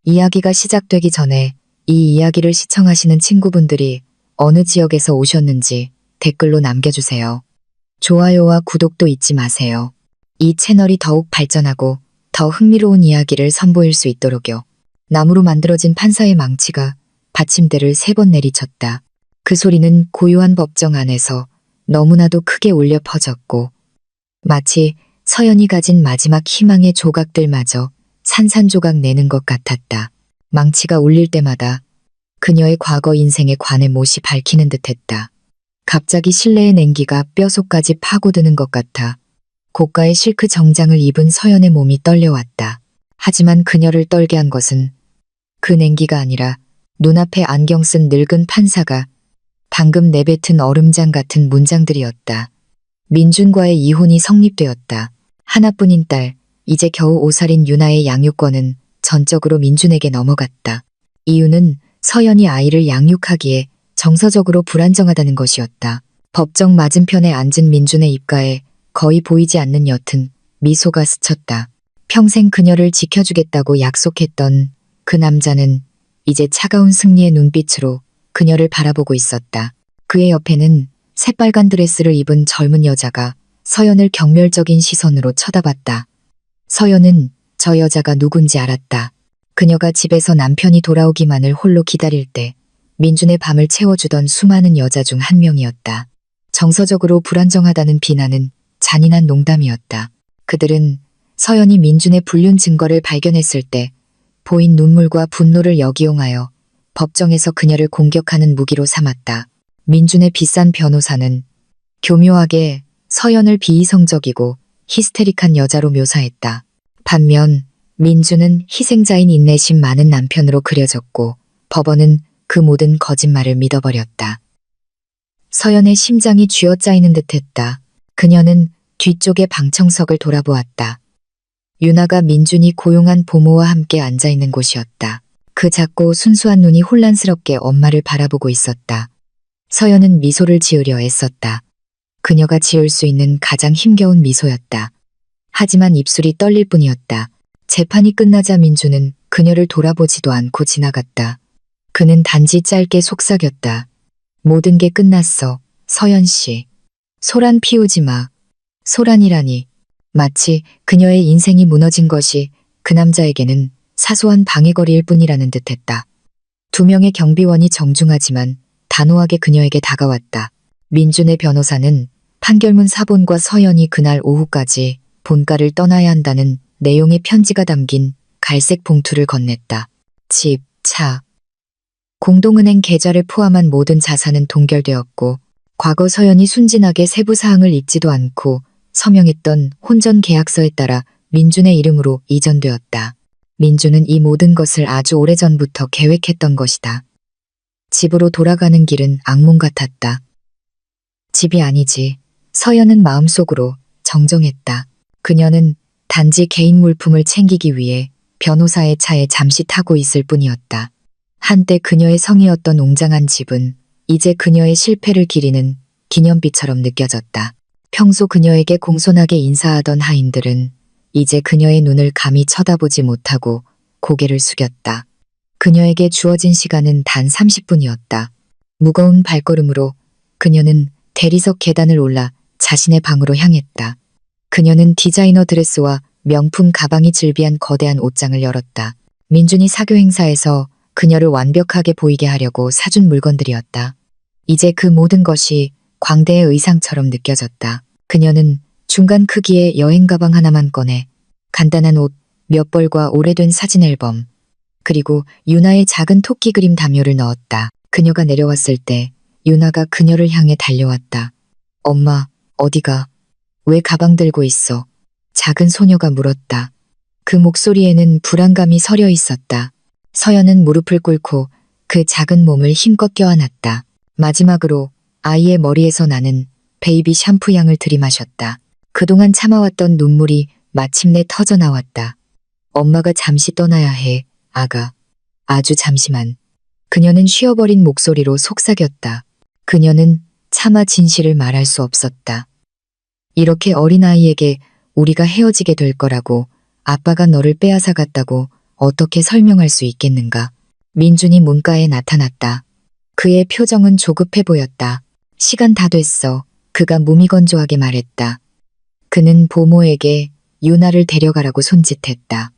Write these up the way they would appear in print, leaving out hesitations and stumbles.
이야기가 시작되기 전에 이 이야기를 시청하시는 친구분들이 어느 지역에서 오셨는지 댓글로 남겨주세요. 좋아요와 구독도 잊지 마세요. 이 채널이 더욱 발전하고 더 흥미로운 이야기를 선보일 수 있도록요. 나무로 만들어진 판사의 망치가 받침대를 3번 내리쳤다. 그 소리는 고요한 법정 안에서 너무나도 크게 울려 퍼졌고 마치 서연이 가진 마지막 희망의 조각들마저 산산조각 내는 것 같았다. 망치가 울릴 때마다 그녀의 과거 인생에 관해 못이 밝히는 듯했다. 갑자기 실내의 냉기가 뼛속까지 파고드는 것 같아 고가의 실크 정장을 입은 서연의 몸이 떨려왔다. 하지만 그녀를 떨게 한 것은 그 냉기가 아니라 눈앞에 안경 쓴 늙은 판사가 방금 내뱉은 얼음장 같은 문장들이었다. 민준과의 이혼이 성립되었다. 하나뿐인 딸, 이제 겨우 5살인 유나의 양육권은 전적으로 민준에게 넘어갔다. 이유는 서연이 아이를 양육하기에 정서적으로 불안정하다는 것이었다. 법정 맞은편에 앉은 민준의 입가에 거의 보이지 않는 옅은 미소가 스쳤다. 평생 그녀를 지켜주겠다고 약속했던 그 남자는 이제 차가운 승리의 눈빛으로 그녀를 바라보고 있었다. 그의 옆에는 새빨간 드레스를 입은 젊은 여자가 서연을 경멸적인 시선으로 쳐다봤다. 서연은 저 여자가 누군지 알았다. 그녀가 집에서 남편이 돌아오기만을 홀로 기다릴 때 민준의 밤을 채워주던 수많은 여자 중 한 명이었다. 정서적으로 불안정하다는 비난은 잔인한 농담이었다. 그들은 서연이 민준의 불륜 증거를 발견했을 때 보인 눈물과 분노를 역이용하여 법정에서 그녀를 공격하는 무기로 삼았다. 민준의 비싼 변호사는 교묘하게 서연을 비이성적이고 히스테릭한 여자로 묘사했다. 반면 민준은 희생자인 인내심 많은 남편으로 그려졌고 법원은 그 모든 거짓말을 믿어버렸다. 서연의 심장이 쥐어짜이는 듯했다. 그녀는 뒤쪽의 방청석을 돌아보았다. 유나가 민준이 고용한 보모와 함께 앉아있는 곳이었다. 그 작고 순수한 눈이 혼란스럽게 엄마를 바라보고 있었다. 서연은 미소를 지으려 애썼다. 그녀가 지을 수 있는 가장 힘겨운 미소였다. 하지만 입술이 떨릴 뿐이었다. 재판이 끝나자 민준은 그녀를 돌아보지도 않고 지나갔다. 그는 단지 짧게 속삭였다. 모든 게 끝났어, 서연 씨. 소란 피우지 마. 소란이라니. 마치 그녀의 인생이 무너진 것이 그 남자에게는 사소한 방해거리일 뿐이라는 듯했다. 2명의 경비원이 정중하지만 단호하게 그녀에게 다가왔다. 민준의 변호사는 판결문 사본과 서연이 그날 오후까지 본가를 떠나야 한다는 내용의 편지가 담긴 갈색 봉투를 건넸다. 집, 차, 공동은행 계좌를 포함한 모든 자산은 동결되었고 과거 서연이 순진하게 세부 사항을 읽지도 않고 서명했던 혼전 계약서에 따라 민준의 이름으로 이전되었다. 민준은 이 모든 것을 아주 오래전부터 계획했던 것이다. 집으로 돌아가는 길은 악몽 같았다. 집이 아니지. 서연은 마음속으로 정정했다. 그녀는 단지 개인 물품을 챙기기 위해 변호사의 차에 잠시 타고 있을 뿐이었다. 한때 그녀의 성이었던 웅장한 집은 이제 그녀의 실패를 기리는 기념비처럼 느껴졌다. 평소 그녀에게 공손하게 인사하던 하인들은 이제 그녀의 눈을 감히 쳐다보지 못하고 고개를 숙였다. 그녀에게 주어진 시간은 단 30분이었다. 무거운 발걸음으로 그녀는 대리석 계단을 올라 자신의 방으로 향했다. 그녀는 디자이너 드레스와 명품 가방이 즐비한 거대한 옷장을 열었다. 민준이 사교 행사에서 그녀를 완벽하게 보이게 하려고 사준 물건들이었다. 이제 그 모든 것이 광대의 의상처럼 느껴졌다. 그녀는 중간 크기의 여행 가방 하나만 꺼내 간단한 옷 몇 벌과 오래된 사진 앨범 그리고 유나의 작은 토끼 그림 담요를 넣었다. 그녀가 내려왔을 때 유나가 그녀를 향해 달려왔다. 엄마, 어디가? 왜 가방 들고 있어? 작은 소녀가 물었다. 그 목소리에는 불안감이 서려 있었다. 서연은 무릎을 꿇고 그 작은 몸을 힘껏 껴안았다. 마지막으로 아이의 머리에서 나는 베이비 샴푸 향을 들이마셨다. 그동안 참아왔던 눈물이 마침내 터져나왔다. 엄마가 잠시 떠나야 해, 아가. 아주 잠시만. 그녀는 쉬어버린 목소리로 속삭였다. 그녀는 차마 진실을 말할 수 없었다. 이렇게 어린아이에게 우리가 헤어지게 될 거라고, 아빠가 너를 빼앗아갔다고 어떻게 설명할 수 있겠는가. 민준이 문가에 나타났다. 그의 표정은 조급해 보였다. 시간 다 됐어. 그가 무미건조하게 말했다. 그는 보모에게 유나를 데려가라고 손짓했다.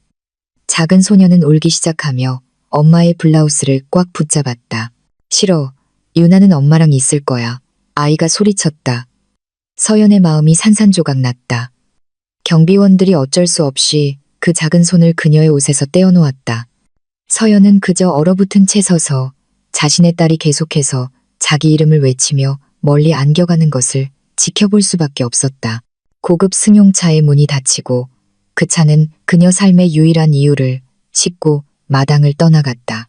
작은 소녀는 울기 시작하며 엄마의 블라우스를 꽉 붙잡았다. 싫어. 유나는 엄마랑 있을 거야. 아이가 소리쳤다. 서연의 마음이 산산조각 났다. 경비원들이 어쩔 수 없이 그 작은 손을 그녀의 옷에서 떼어놓았다. 서연은 그저 얼어붙은 채 서서 자신의 딸이 계속해서 자기 이름을 외치며 멀리 안겨가는 것을 지켜볼 수밖에 없었다. 고급 승용차의 문이 닫히고 그 차는 그녀 삶의 유일한 이유를 싣고 마당을 떠나갔다.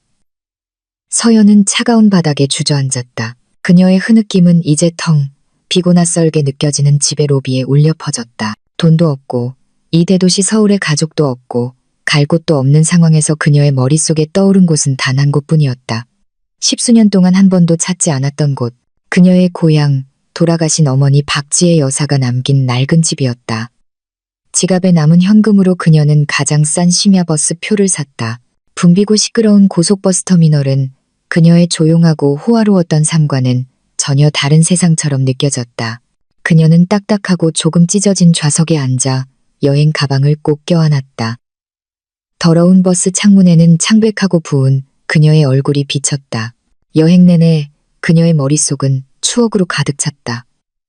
서연은 차가운 바닥에 주저앉았다. 그녀의 흐느낌은 이제 텅 비고 낯설게 느껴지는 집의 로비에 울려 퍼졌다. 돈도 없고 이 대도시 서울에 가족도 없고 갈 곳도 없는 상황에서 그녀의 머릿속에 떠오른 곳은 단 한 곳뿐이었다. 10수년 동안 한 번도 찾지 않았던 곳, 그녀의 고향, 돌아가신 어머니 박지혜 여사가 남긴 낡은 집이었다. 지갑에 남은 현금으로 그녀는 가장 싼 심야버스 표를 샀다. 붐비고 시끄러운 고속버스 터미널은 그녀의 조용하고 호화로웠던 삶과는 전혀 다른 세상처럼 느껴졌다. 그녀는 딱딱하고 조금 찢어진 좌석에 앉아 여행 가방을 꼭 껴안았다. 더러운 버스 창문에는 창백하고 부은 그녀의 얼굴이 비쳤다. 여행 내내 그녀의 머릿속은 추억으로 가득 찼다.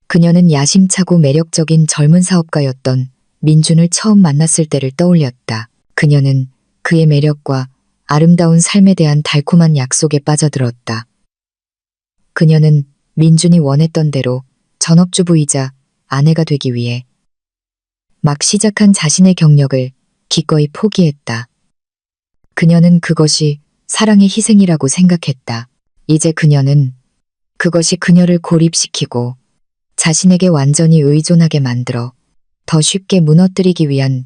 그녀는 야심차고 매력적인 젊은 사업가였던 민준을 처음 만났을 때를 떠올렸다. 그녀는 그의 매력과 아름다운 삶에 대한 달콤한 약속에 빠져들었다. 그녀는 민준이 원했던 대로 전업주부이자 아내가 되기 위해 막 시작한 자신의 경력을 기꺼이 포기했다. 그녀는 그것이 사랑의 희생이라고 생각했다. 이제 그녀는 그것이 그녀를 고립시키고 자신에게 완전히 의존하게 만들어 더 쉽게 무너뜨리기 위한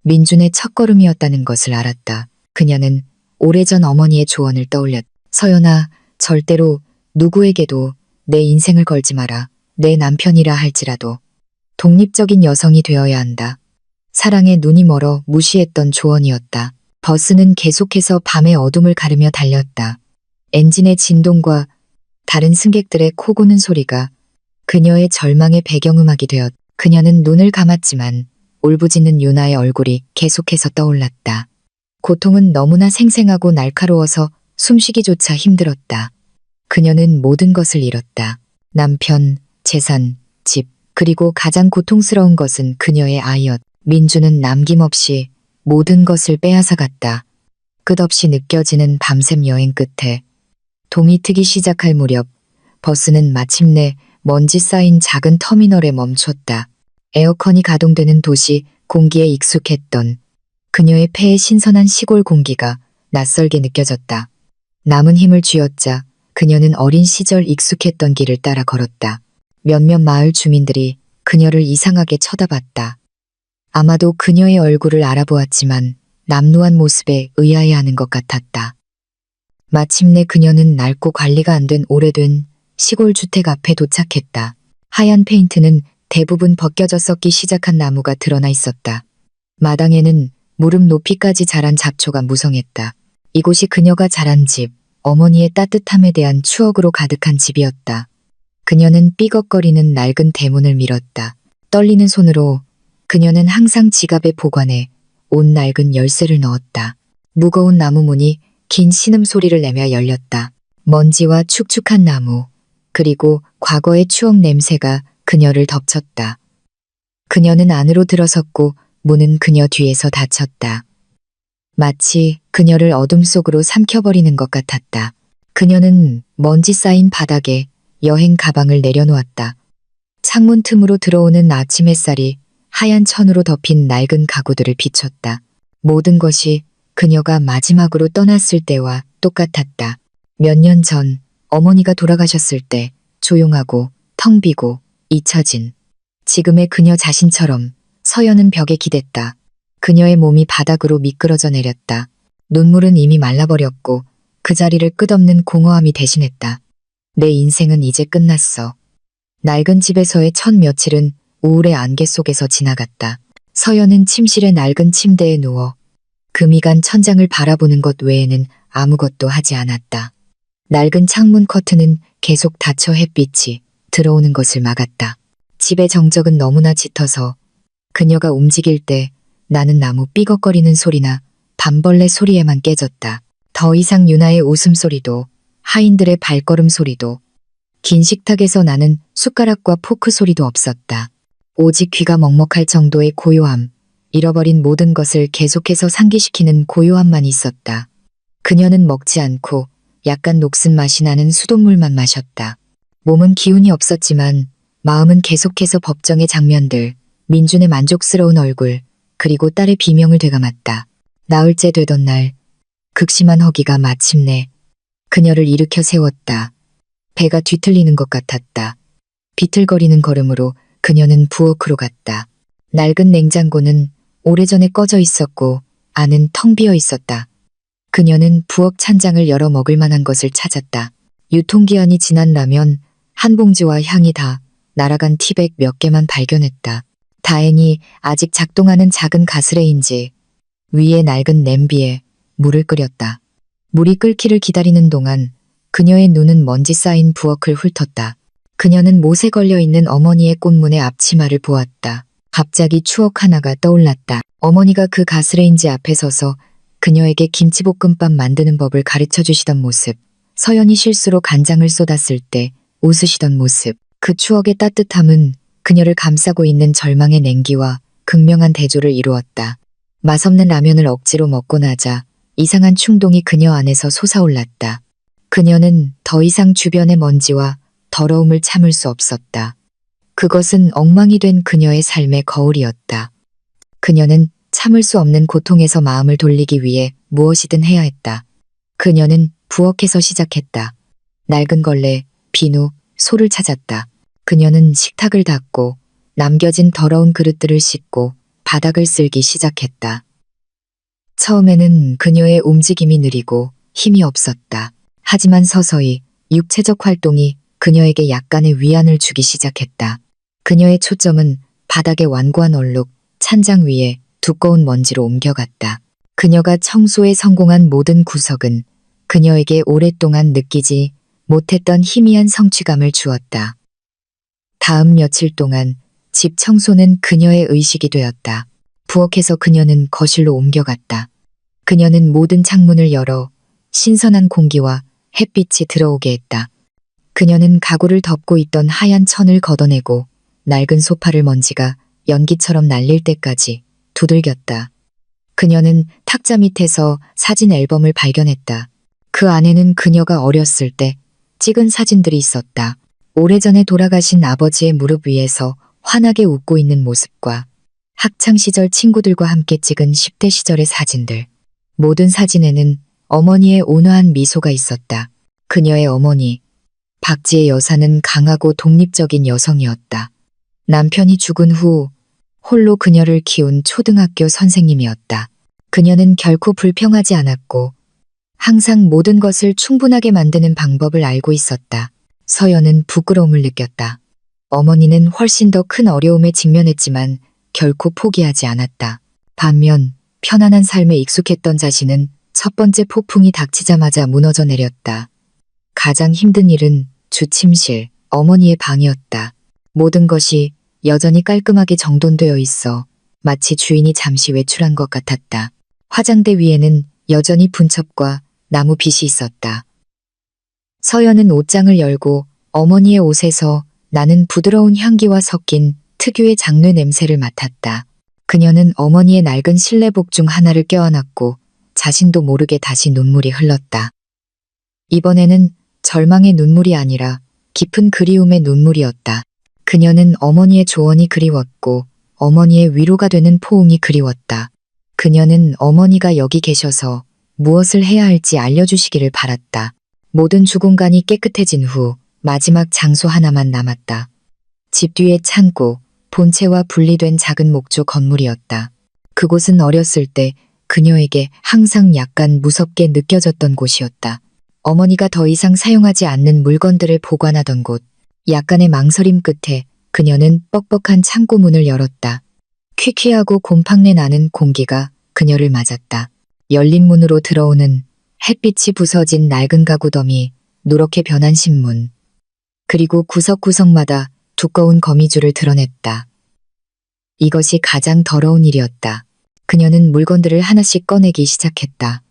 민준의 첫걸음이었다는 것을 알았다. 그녀는 오래전 어머니의 조언을 떠올렸다. 서연아, 절대로 누구에게도 내 인생을 걸지 마라. 내 남편이라 할지라도 독립적인 여성이 되어야 한다. 사랑에 눈이 멀어 무시했던 조언이었다. 버스는 계속해서 밤의 어둠을 가르며 달렸다. 엔진의 진동과 다른 승객들의 코 고는 소리가 그녀의 절망의 배경음악이 되었다. 그녀는 눈을 감았지만 울부짖는 유나의 얼굴이 계속해서 떠올랐다. 고통은 너무나 생생하고 날카로워서 숨쉬기조차 힘들었다. 그녀는 모든 것을 잃었다. 남편, 재산, 집, 그리고 가장 고통스러운 것은 그녀의 아이였다. 민주는 남김없이 모든 것을 빼앗아갔다. 끝없이 느껴지는 밤샘 여행 끝에 동이 트기 시작할 무렵 버스는 마침내 먼지 쌓인 작은 터미널에 멈췄다. 에어컨이 가동되는 도시 공기에 익숙했던 그녀의 폐에 신선한 시골 공기가 낯설게 느껴졌다. 남은 힘을 쥐어짜 그녀는 어린 시절 익숙했던 길을 따라 걸었다. 몇몇 마을 주민들이 그녀를 이상하게 쳐다봤다. 아마도 그녀의 얼굴을 알아보았지만 남루한 모습에 의아해하는 것 같았다. 마침내 그녀는 낡고 관리가 안 된 오래된 시골 주택 앞에 도착했다. 하얀 페인트는 대부분 벗겨져 썩기 시작한 나무가 드러나 있었다. 마당에는 무릎 높이까지 자란 잡초가 무성했다. 이곳이 그녀가 자란 집, 어머니의 따뜻함에 대한 추억으로 가득한 집이었다. 그녀는 삐걱거리는 낡은 대문을 밀었다. 떨리는 손으로 그녀는 항상 지갑에 보관해 온 낡은 열쇠를 넣었다. 무거운 나무 문이 긴 신음소리를 내며 열렸다. 먼지와 축축한 나무, 그리고 과거의 추억 냄새가 그녀를 덮쳤다. 그녀는 안으로 들어섰고 문은 그녀 뒤에서 닫혔다. 마치 그녀를 어둠 속으로 삼켜버리는 것 같았다. 그녀는 먼지 쌓인 바닥에 여행 가방을 내려놓았다. 창문 틈으로 들어오는 아침 햇살이 하얀 천으로 덮인 낡은 가구들을 비췄다. 모든 것이 그녀가 마지막으로 떠났을 때와 똑같았다. 몇 년 전 어머니가 돌아가셨을 때 조용하고 텅 비고 잊혀진 지금의 그녀 자신처럼 서연은 벽에 기댔다. 그녀의 몸이 바닥으로 미끄러져 내렸다. 눈물은 이미 말라버렸고 그 자리를 끝없는 공허함이 대신했다. 내 인생은 이제 끝났어. 낡은 집에서의 첫 며칠은 우울의 안개 속에서 지나갔다. 서연은 침실의 낡은 침대에 누워 금이 간 천장을 바라보는 것 외에는 아무것도 하지 않았다. 낡은 창문 커튼은 계속 닫혀 햇빛이 들어오는 것을 막았다. 집의 정적은 너무나 짙어서 그녀가 움직일 때 나는 나무 삐걱거리는 소리나 밤벌레 소리에만 깨졌다. 더 이상 유나의 웃음소리도 하인들의 발걸음 소리도 긴 식탁에서 나는 숟가락과 포크 소리도 없었다. 오직 귀가 먹먹할 정도의 고요함, 잃어버린 모든 것을 계속해서 상기시키는 고요함만 있었다. 그녀는 먹지 않고 약간 녹슨 맛이 나는 수돗물만 마셨다. 몸은 기운이 없었지만 마음은 계속해서 법정의 장면들, 민준의 만족스러운 얼굴, 그리고 딸의 비명을 되감았다. 나흘째 되던 날, 극심한 허기가 마침내 그녀를 일으켜 세웠다. 배가 뒤틀리는 것 같았다. 비틀거리는 걸음으로 그녀는 부엌으로 갔다. 낡은 냉장고는 오래전에 꺼져 있었고 안은 텅 비어 있었다. 그녀는 부엌 찬장을 열어 먹을 만한 것을 찾았다. 유통기한이 지난 라면 한 봉지와 향이 다 날아간 티백 몇 개만 발견했다. 다행히 아직 작동하는 작은 가스레인지 위에 낡은 냄비에 물을 끓였다. 물이 끓기를 기다리는 동안 그녀의 눈은 먼지 쌓인 부엌을 훑었다. 그녀는 못에 걸려있는 어머니의 꽃무늬 앞치마를 보았다. 갑자기 추억 하나가 떠올랐다. 어머니가 그 가스레인지 앞에 서서 그녀에게 김치볶음밥 만드는 법을 가르쳐 주시던 모습, 서연이 실수로 간장을 쏟았을 때 웃으시던 모습, 그 추억의 따뜻함은 그녀를 감싸고 있는 절망의 냉기와 극명한 대조를 이루었다. 맛없는 라면을 억지로 먹고 나자 이상한 충동이 그녀 안에서 솟아올랐다. 그녀는 더 이상 주변의 먼지와 더러움을 참을 수 없었다. 그것은 엉망이 된 그녀의 삶의 거울이었다. 그녀는 참을 수 없는 고통에서 마음을 돌리기 위해 무엇이든 해야 했다. 그녀는 부엌에서 시작했다. 낡은 걸레, 비누, 소를 찾았다. 그녀는 식탁을 닦고 남겨진 더러운 그릇들을 씻고 바닥을 쓸기 시작했다. 처음에는 그녀의 움직임이 느리고 힘이 없었다. 하지만 서서히 육체적 활동이 그녀에게 약간의 위안을 주기 시작했다. 그녀의 초점은 바닥의 완고한 얼룩, 찬장 위에 두꺼운 먼지로 옮겨갔다. 그녀가 청소에 성공한 모든 구석은 그녀에게 오랫동안 느끼지 못했던 희미한 성취감을 주었다. 다음 며칠 동안 집 청소는 그녀의 의식이 되었다. 부엌에서 그녀는 거실로 옮겨갔다. 그녀는 모든 창문을 열어 신선한 공기와 햇빛이 들어오게 했다. 그녀는 가구를 덮고 있던 하얀 천을 걷어내고 낡은 소파를 먼지가 연기처럼 날릴 때까지 두들겼다. 그녀는 탁자 밑에서 사진 앨범을 발견했다. 그 안에는 그녀가 어렸을 때 찍은 사진들이 있었다. 오래전에 돌아가신 아버지의 무릎 위에서 환하게 웃고 있는 모습과 학창시절 친구들과 함께 찍은 10대 시절의 사진들. 모든 사진에는 어머니의 온화한 미소가 있었다. 그녀의 어머니, 박지의 여사는 강하고 독립적인 여성이었다. 남편이 죽은 후 홀로 그녀를 키운 초등학교 선생님이었다. 그녀는 결코 불평하지 않았고 항상 모든 것을 충분하게 만드는 방법을 알고 있었다. 서연은 부끄러움을 느꼈다. 어머니는 훨씬 더 큰 어려움에 직면했지만 결코 포기하지 않았다. 반면 편안한 삶에 익숙했던 자신은 첫 번째 폭풍이 닥치자마자 무너져 내렸다. 가장 힘든 일은 주침실, 어머니의 방이었다. 모든 것이 여전히 깔끔하게 정돈되어 있어 마치 주인이 잠시 외출한 것 같았다. 화장대 위에는 여전히 분첩과 나무 빗이 있었다. 서연은 옷장을 열고 어머니의 옷에서 나는 부드러운 향기와 섞인 특유의 장뇌 냄새를 맡았다. 그녀는 어머니의 낡은 실내복 중 하나를 껴안았고 자신도 모르게 다시 눈물이 흘렀다. 이번에는 절망의 눈물이 아니라 깊은 그리움의 눈물이었다. 그녀는 어머니의 조언이 그리웠고 어머니의 위로가 되는 포옹이 그리웠다. 그녀는 어머니가 여기 계셔서 무엇을 해야 할지 알려주시기를 바랐다. 모든 주공간이 깨끗해진 후 마지막 장소 하나만 남았다. 집 뒤의 창고, 본체와 분리된 작은 목조 건물이었다. 그곳은 어렸을 때 그녀에게 항상 약간 무섭게 느껴졌던 곳이었다. 어머니가 더 이상 사용하지 않는 물건들을 보관하던 곳. 약간의 망설임 끝에 그녀는 뻑뻑한 창고 문을 열었다. 퀴퀴하고 곰팡내 나는 공기가 그녀를 맞았다. 열린 문으로 들어오는 햇빛이 부서진 낡은 가구 더미, 누렇게 변한 신문. 그리고 구석구석마다 두꺼운 거미줄을 드러냈다. 이것이 가장 더러운 일이었다. 그녀는 물건들을 하나씩 꺼내기 시작했다.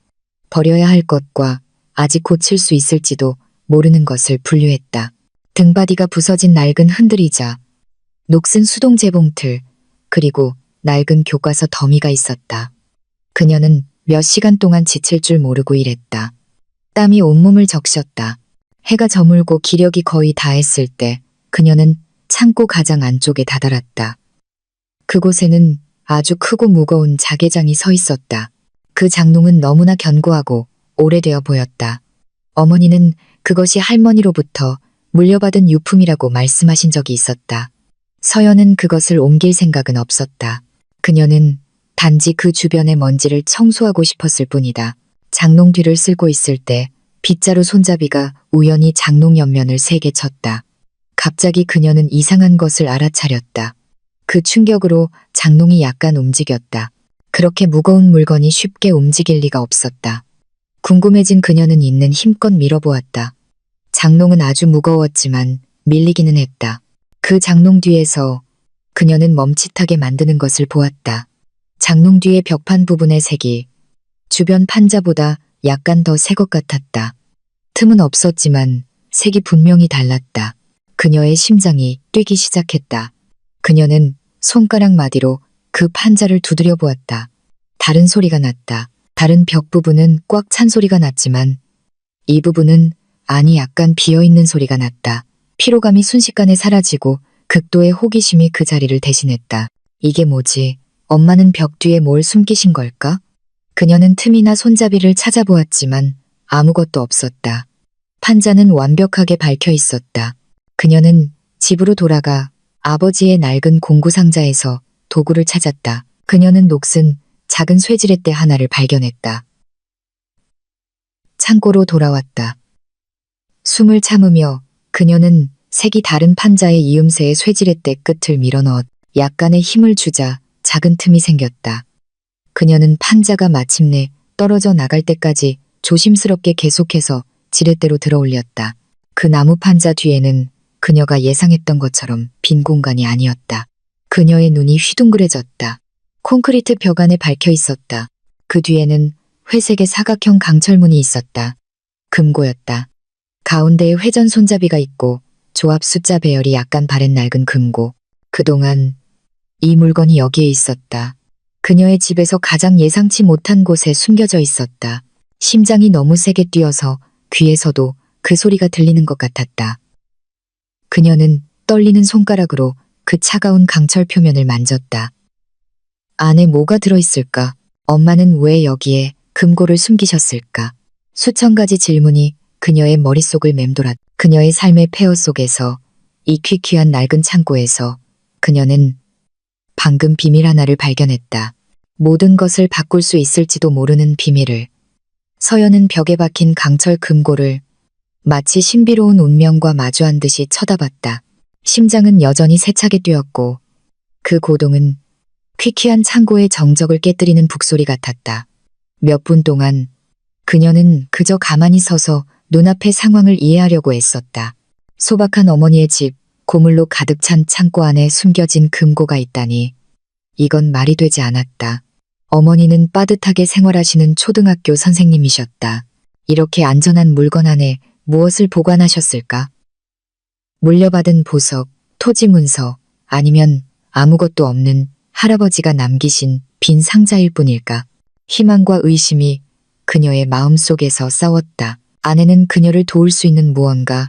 버려야 할 것과 아직 고칠 수 있을지도 모르는 것을 분류했다. 등바디가 부서진 낡은 흔들의자, 녹슨 수동 재봉틀, 그리고 낡은 교과서 더미가 있었다. 그녀는 몇 시간 동안 지칠 줄 모르고 일했다. 땀이 온몸을 적셨다. 해가 저물고 기력이 거의 다했을 때 그녀는 창고 가장 안쪽에 다다랐다. 그곳에는 아주 크고 무거운 자개장이 서 있었다. 그 장롱은 너무나 견고하고 오래되어 보였다. 어머니는 그것이 할머니로부터 물려받은 유품이라고 말씀하신 적이 있었다. 서연은 그것을 옮길 생각은 없었다. 그녀는 단지 그 주변의 먼지를 청소하고 싶었을 뿐이다. 장롱 뒤를 쓸고 있을 때 빗자루 손잡이가 우연히 장롱 옆면을 세게 쳤다. 갑자기 그녀는 이상한 것을 알아차렸다. 그 충격으로 장롱이 약간 움직였다. 그렇게 무거운 물건이 쉽게 움직일 리가 없었다. 궁금해진 그녀는 있는 힘껏 밀어보았다. 장롱은 아주 무거웠지만 밀리기는 했다. 그 장롱 뒤에서 그녀는 멈칫하게 만드는 것을 보았다. 장롱 뒤의 벽판 부분의 색이 주변 판자보다 약간 더 새 것 같았다. 틈은 없었지만 색이 분명히 달랐다. 그녀의 심장이 뛰기 시작했다. 그녀는 손가락 마디로 그 판자를 두드려 보았다. 다른 소리가 났다. 다른 벽 부분은 꽉 찬 소리가 났지만 이 부분은 아니 약간 비어있는 소리가 났다. 피로감이 순식간에 사라지고 극도의 호기심이 그 자리를 대신했다. 이게 뭐지? 엄마는 벽 뒤에 뭘 숨기신 걸까? 그녀는 틈이나 손잡이를 찾아보았지만 아무것도 없었다. 판자는 완벽하게 박혀 있었다. 그녀는 집으로 돌아가 아버지의 낡은 공구 상자에서 도구를 찾았다. 그녀는 녹슨 작은 쇠지렛대 하나를 발견했다. 창고로 돌아왔다. 숨을 참으며 그녀는 색이 다른 판자의 이음새의 쇠지렛대 끝을 밀어넣었. 약간의 힘을 주자 작은 틈이 생겼다. 그녀는 판자가 마침내 떨어져 나갈 때까지 조심스럽게 계속해서 지렛대로 들어올렸다. 그 나무 판자 뒤에는 그녀가 예상했던 것처럼 빈 공간이 아니었다. 그녀의 눈이 휘둥그레졌다. 콘크리트 벽 안에 박혀 있었다. 그 뒤에는 회색의 사각형 강철문이 있었다. 금고였다. 가운데에 회전 손잡이가 있고 조합 숫자 배열이 약간 바랜 낡은 금고. 그동안 이 물건이 여기에 있었다. 그녀의 집에서 가장 예상치 못한 곳에 숨겨져 있었다. 심장이 너무 세게 뛰어서 귀에서도 그 소리가 들리는 것 같았다. 그녀는 떨리는 손가락으로 그 차가운 강철 표면을 만졌다. 안에 뭐가 들어있을까? 엄마는 왜 여기에 금고를 숨기셨을까? 수천 가지 질문이 그녀의 머릿속을 맴돌았다. 그녀의 삶의 폐허 속에서 이 퀴퀴한 낡은 창고에서 그녀는 방금 비밀 하나를 발견했다. 모든 것을 바꿀 수 있을지도 모르는 비밀을. 서연은 벽에 박힌 강철 금고를 마치 신비로운 운명과 마주한 듯이 쳐다봤다. 심장은 여전히 세차게 뛰었고 그 고동은 퀴퀴한 창고의 정적을 깨뜨리는 북소리 같았다. 몇 분 동안 그녀는 그저 가만히 서서 눈앞의 상황을 이해하려고 애썼다. 소박한 어머니의 집, 고물로 가득 찬 창고 안에 숨겨진 금고가 있다니. 이건 말이 되지 않았다. 어머니는 빠듯하게 생활하시는 초등학교 선생님이셨다. 이렇게 안전한 물건 안에 무엇을 보관하셨을까? 물려받은 보석, 토지 문서, 아니면 아무것도 없는 할아버지가 남기신 빈 상자일 뿐일까? 희망과 의심이 그녀의 마음속에서 싸웠다. 아내는 그녀를 도울 수 있는 무언가,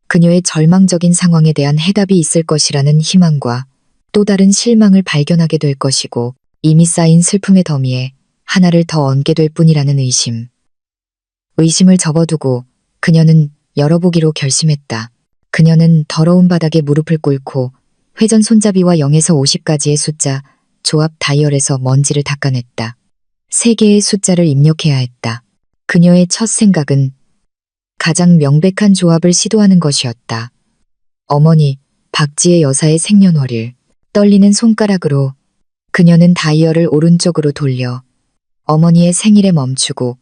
그녀의 절망적인 상황에 대한 해답이 있을 것이라는 희망과 또 다른 실망을 발견하게 될 것이고 이미 쌓인 슬픔의 더미에 하나를 더 얹게 될 뿐이라는 의심. 의심을 접어두고 그녀는 열어보기로 결심했다. 그녀는 더러운 바닥에 무릎을 꿇고 회전 손잡이와 0에서 50까지의 숫자, 조합 다이얼에서 먼지를 닦아냈다. 3개의 숫자를 입력해야 했다. 그녀의 첫 생각은 가장 명백한 조합을 시도하는 것이었다. 어머니, 박지혜 여사의 생년월일. 떨리는 손가락으로 그녀는 다이얼을 오른쪽으로 돌려 어머니의 생일에 멈추고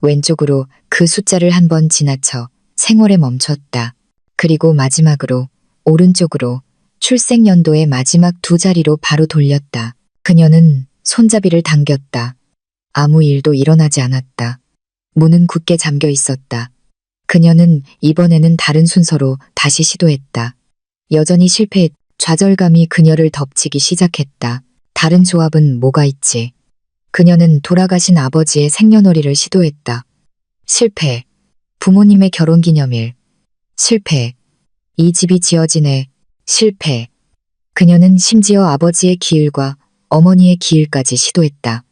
왼쪽으로 그 숫자를 한 번 지나쳐 생월에 멈췄다. 그리고 마지막으로 오른쪽으로 출생연도의 마지막 두 자리로 바로 돌렸다. 그녀는 손잡이를 당겼다. 아무 일도 일어나지 않았다. 문은 굳게 잠겨 있었다. 그녀는 이번에는 다른 순서로 다시 시도했다. 여전히 실패했다. 좌절감이 그녀를 덮치기 시작했다. 다른 조합은 뭐가 있지? 그녀는 돌아가신 아버지의 생년월일을 시도했다. 실패. 부모님의 결혼기념일. 실패. 이 집이 지어진 해. 실패. 그녀는 심지어 아버지의 기일과 어머니의 기일까지 시도했다.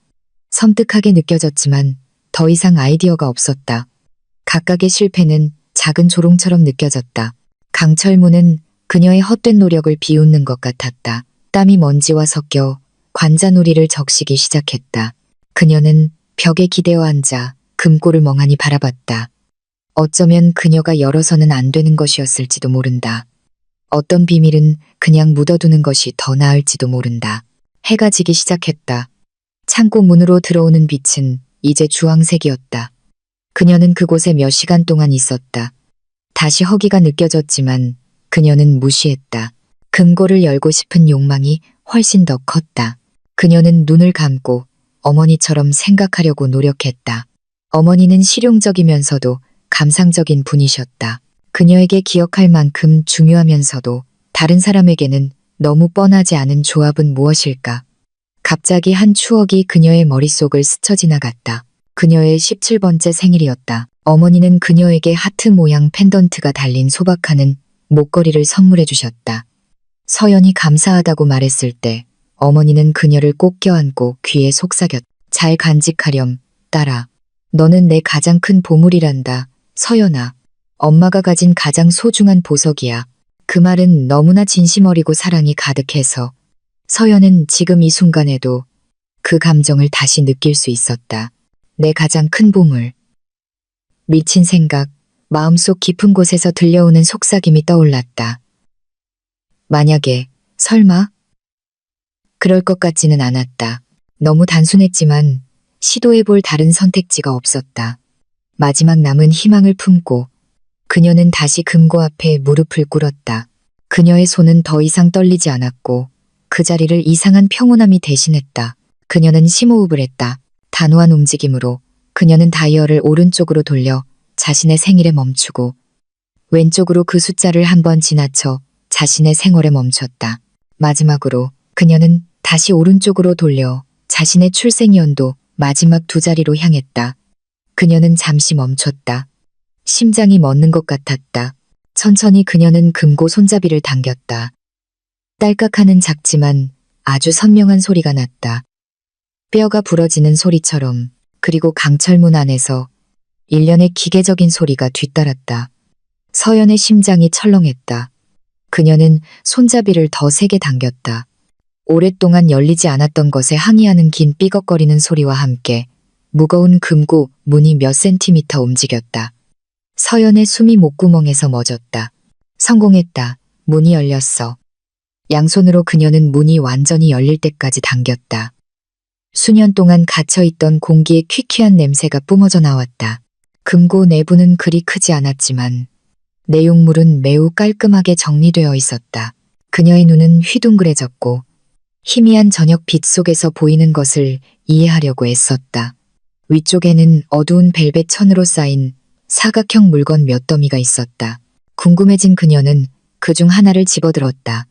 섬뜩하게 느껴졌지만 더 이상 아이디어가 없었다. 각각의 실패는 작은 조롱처럼 느껴졌다. 강철무는 그녀의 헛된 노력을 비웃는 것 같았다. 땀이 먼지와 섞여 관자놀이를 적시기 시작했다. 그녀는 벽에 기대어 앉아 금고를 멍하니 바라봤다. 어쩌면 그녀가 열어서는 안 되는 것이었을지도 모른다. 어떤 비밀은 그냥 묻어두는 것이 더 나을지도 모른다. 해가 지기 시작했다. 창고 문으로 들어오는 빛은 이제 주황색이었다. 그녀는 그곳에 몇 시간 동안 있었다. 다시 허기가 느껴졌지만 그녀는 무시했다. 금고를 열고 싶은 욕망이 훨씬 더 컸다. 그녀는 눈을 감고 어머니처럼 생각하려고 노력했다. 어머니는 실용적이면서도 감상적인 분이셨다. 그녀에게 기억할 만큼 중요하면서도 다른 사람에게는 너무 뻔하지 않은 조합은 무엇일까? 갑자기 한 추억이 그녀의 머릿속을 스쳐 지나갔다. 그녀의 17번째 생일이었다. 어머니는 그녀에게 하트 모양 펜던트가 달린 소박하는 목걸이를 선물해 주셨다. 서연이 감사하다고 말했을 때 어머니는 그녀를 꼭 껴안고 귀에 속삭였다. 잘 간직하렴, 딸아. 너는 내 가장 큰 보물이란다. 서연아. 엄마가 가진 가장 소중한 보석이야. 그 말은 너무나 진심 어리고 사랑이 가득해서 서연은 지금 이 순간에도 그 감정을 다시 느낄 수 있었다. 내 가장 큰 보물. 미친 생각, 마음속 깊은 곳에서 들려오는 속삭임이 떠올랐다. 만약에, 설마? 그럴 것 같지는 않았다. 너무 단순했지만 시도해볼 다른 선택지가 없었다. 마지막 남은 희망을 품고 그녀는 다시 금고 앞에 무릎을 꿇었다. 그녀의 손은 더 이상 떨리지 않았고 그 자리를 이상한 평온함이 대신했다. 그녀는 심호흡을 했다. 단호한 움직임으로 그녀는 다이얼을 오른쪽으로 돌려 자신의 생일에 멈추고 왼쪽으로 그 숫자를 한 번 지나쳐 자신의 생월에 멈췄다. 마지막으로 그녀는 다시 오른쪽으로 돌려 자신의 출생연도 마지막 두 자리로 향했다. 그녀는 잠시 멈췄다. 심장이 멎는 것 같았다. 천천히 그녀는 금고 손잡이를 당겼다. 딸깍하는 작지만 아주 선명한 소리가 났다. 뼈가 부러지는 소리처럼. 그리고 강철문 안에서 일련의 기계적인 소리가 뒤따랐다. 서연의 심장이 철렁했다. 그녀는 손잡이를 더 세게 당겼다. 오랫동안 열리지 않았던 것에 항의하는 긴 삐걱거리는 소리와 함께 무거운 금고 문이 몇 센티미터 움직였다. 서연의 숨이 목구멍에서 멎었다. 성공했다. 문이 열렸어. 양손으로 그녀는 문이 완전히 열릴 때까지 당겼다. 수년 동안 갇혀있던 공기의 퀴퀴한 냄새가 뿜어져 나왔다. 금고 내부는 그리 크지 않았지만 내용물은 매우 깔끔하게 정리되어 있었다. 그녀의 눈은 휘둥그레졌고 희미한 저녁 빛 속에서 보이는 것을 이해하려고 애썼다. 위쪽에는 어두운 벨벳 천으로 쌓인 사각형 물건 몇 더미가 있었다. 궁금해진 그녀는 그중 하나를 집어들었다.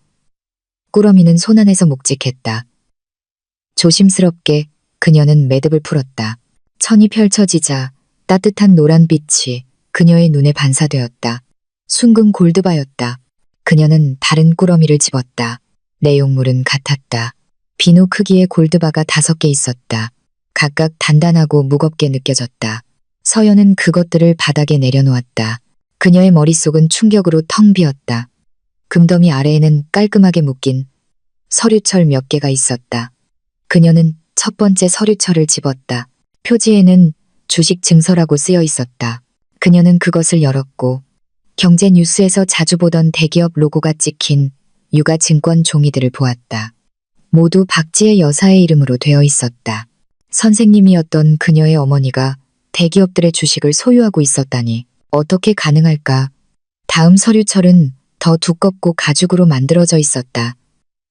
꾸러미는 손 안에서 묵직했다. 조심스럽게 그녀는 매듭을 풀었다. 천이 펼쳐지자 따뜻한 노란 빛이 그녀의 눈에 반사되었다. 순금 골드바였다. 그녀는 다른 꾸러미를 집었다. 내용물은 같았다. 비누 크기의 골드바가 5개 있었다. 각각 단단하고 무겁게 느껴졌다. 서연은 그것들을 바닥에 내려놓았다. 그녀의 머릿속은 충격으로 텅 비었다. 금더미 아래에는 깔끔하게 묶인 서류철 몇 개가 있었다. 그녀는 첫 번째 서류철을 집었다. 표지에는 주식 증서라고 쓰여 있었다. 그녀는 그것을 열었고 경제 뉴스에서 자주 보던 대기업 로고가 찍힌 육아증권 종이들을 보았다. 모두 박지혜 여사의 이름으로 되어 있었다. 선생님이었던 그녀의 어머니가 대기업들의 주식을 소유하고 있었다니 어떻게 가능할까? 다음 서류철은 더 두껍고 가죽으로 만들어져 있었다.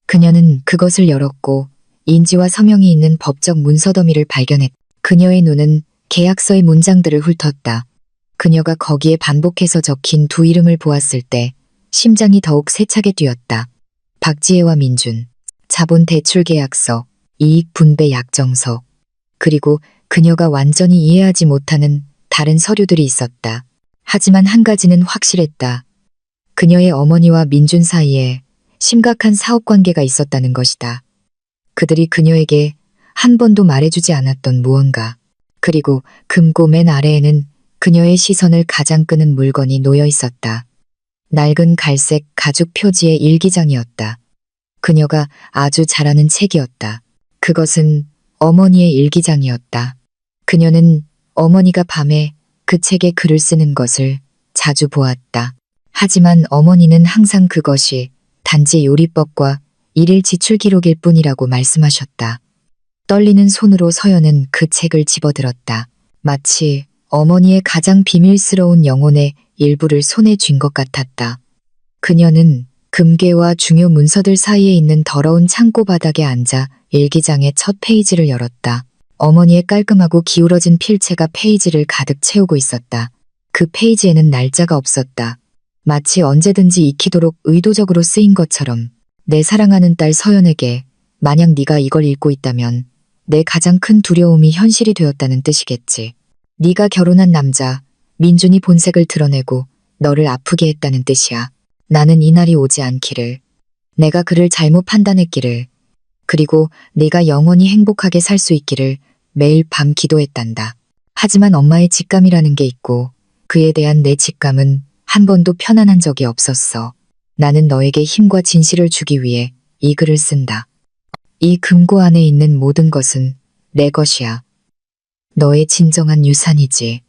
그녀는 그것을 열었고 인지와 서명이 있는 법적 문서 더미를 발견했다. 그녀의 눈은 계약서의 문장들을 훑었다. 그녀가 거기에 반복해서 적힌 두 이름을 보았을 때 심장이 더욱 세차게 뛰었다. 박지혜와 민준, 자본 대출 계약서, 이익 분배 약정서, 그리고 그녀가 완전히 이해하지 못하는 다른 서류들이 있었다. 하지만 한 가지는 확실했다. 그녀의 어머니와 민준 사이에 심각한 사업 관계가 있었다는 것이다. 그들이 그녀에게 한 번도 말해주지 않았던 무언가. 그리고 금고 맨 아래에는 그녀의 시선을 가장 끄는 물건이 놓여 있었다. 낡은 갈색 가죽 표지의 일기장이었다. 그녀가 아주 잘 아는 책이었다. 그것은 어머니의 일기장이었다. 그녀는 어머니가 밤에 그 책에 글을 쓰는 것을 자주 보았다. 하지만 어머니는 항상 그것이 단지 요리법과 일일 지출 기록일 뿐이라고 말씀하셨다. 떨리는 손으로 서연은 그 책을 집어들었다. 마치 어머니의 가장 비밀스러운 영혼의 일부를 손에 쥔 것 같았다. 그녀는 금괴와 중요 문서들 사이에 있는 더러운 창고 바닥에 앉아 일기장의 첫 페이지를 열었다. 어머니의 깔끔하고 기울어진 필체가 페이지를 가득 채우고 있었다. 그 페이지에는 날짜가 없었다. 마치 언제든지 익히도록 의도적으로 쓰인 것처럼. 내 사랑하는 딸 서연에게 만약 네가 이걸 읽고 있다면 내 가장 큰 두려움이 현실이 되었다는 뜻이겠지. 네가 결혼한 남자 민준이 본색을 드러내고 너를 아프게 했다는 뜻이야. 나는 이날이 오지 않기를, 내가 그를 잘못 판단했기를, 그리고 네가 영원히 행복하게 살 수 있기를 매일 밤 기도했단다. 하지만 엄마의 직감이라는 게 있고 그에 대한 내 직감은 한 번도 편안한 적이 없었어. 나는 너에게 힘과 진실을 주기 위해 이 글을 쓴다. 이 금고 안에 있는 모든 것은 내 것이야. 너의 진정한 유산이지.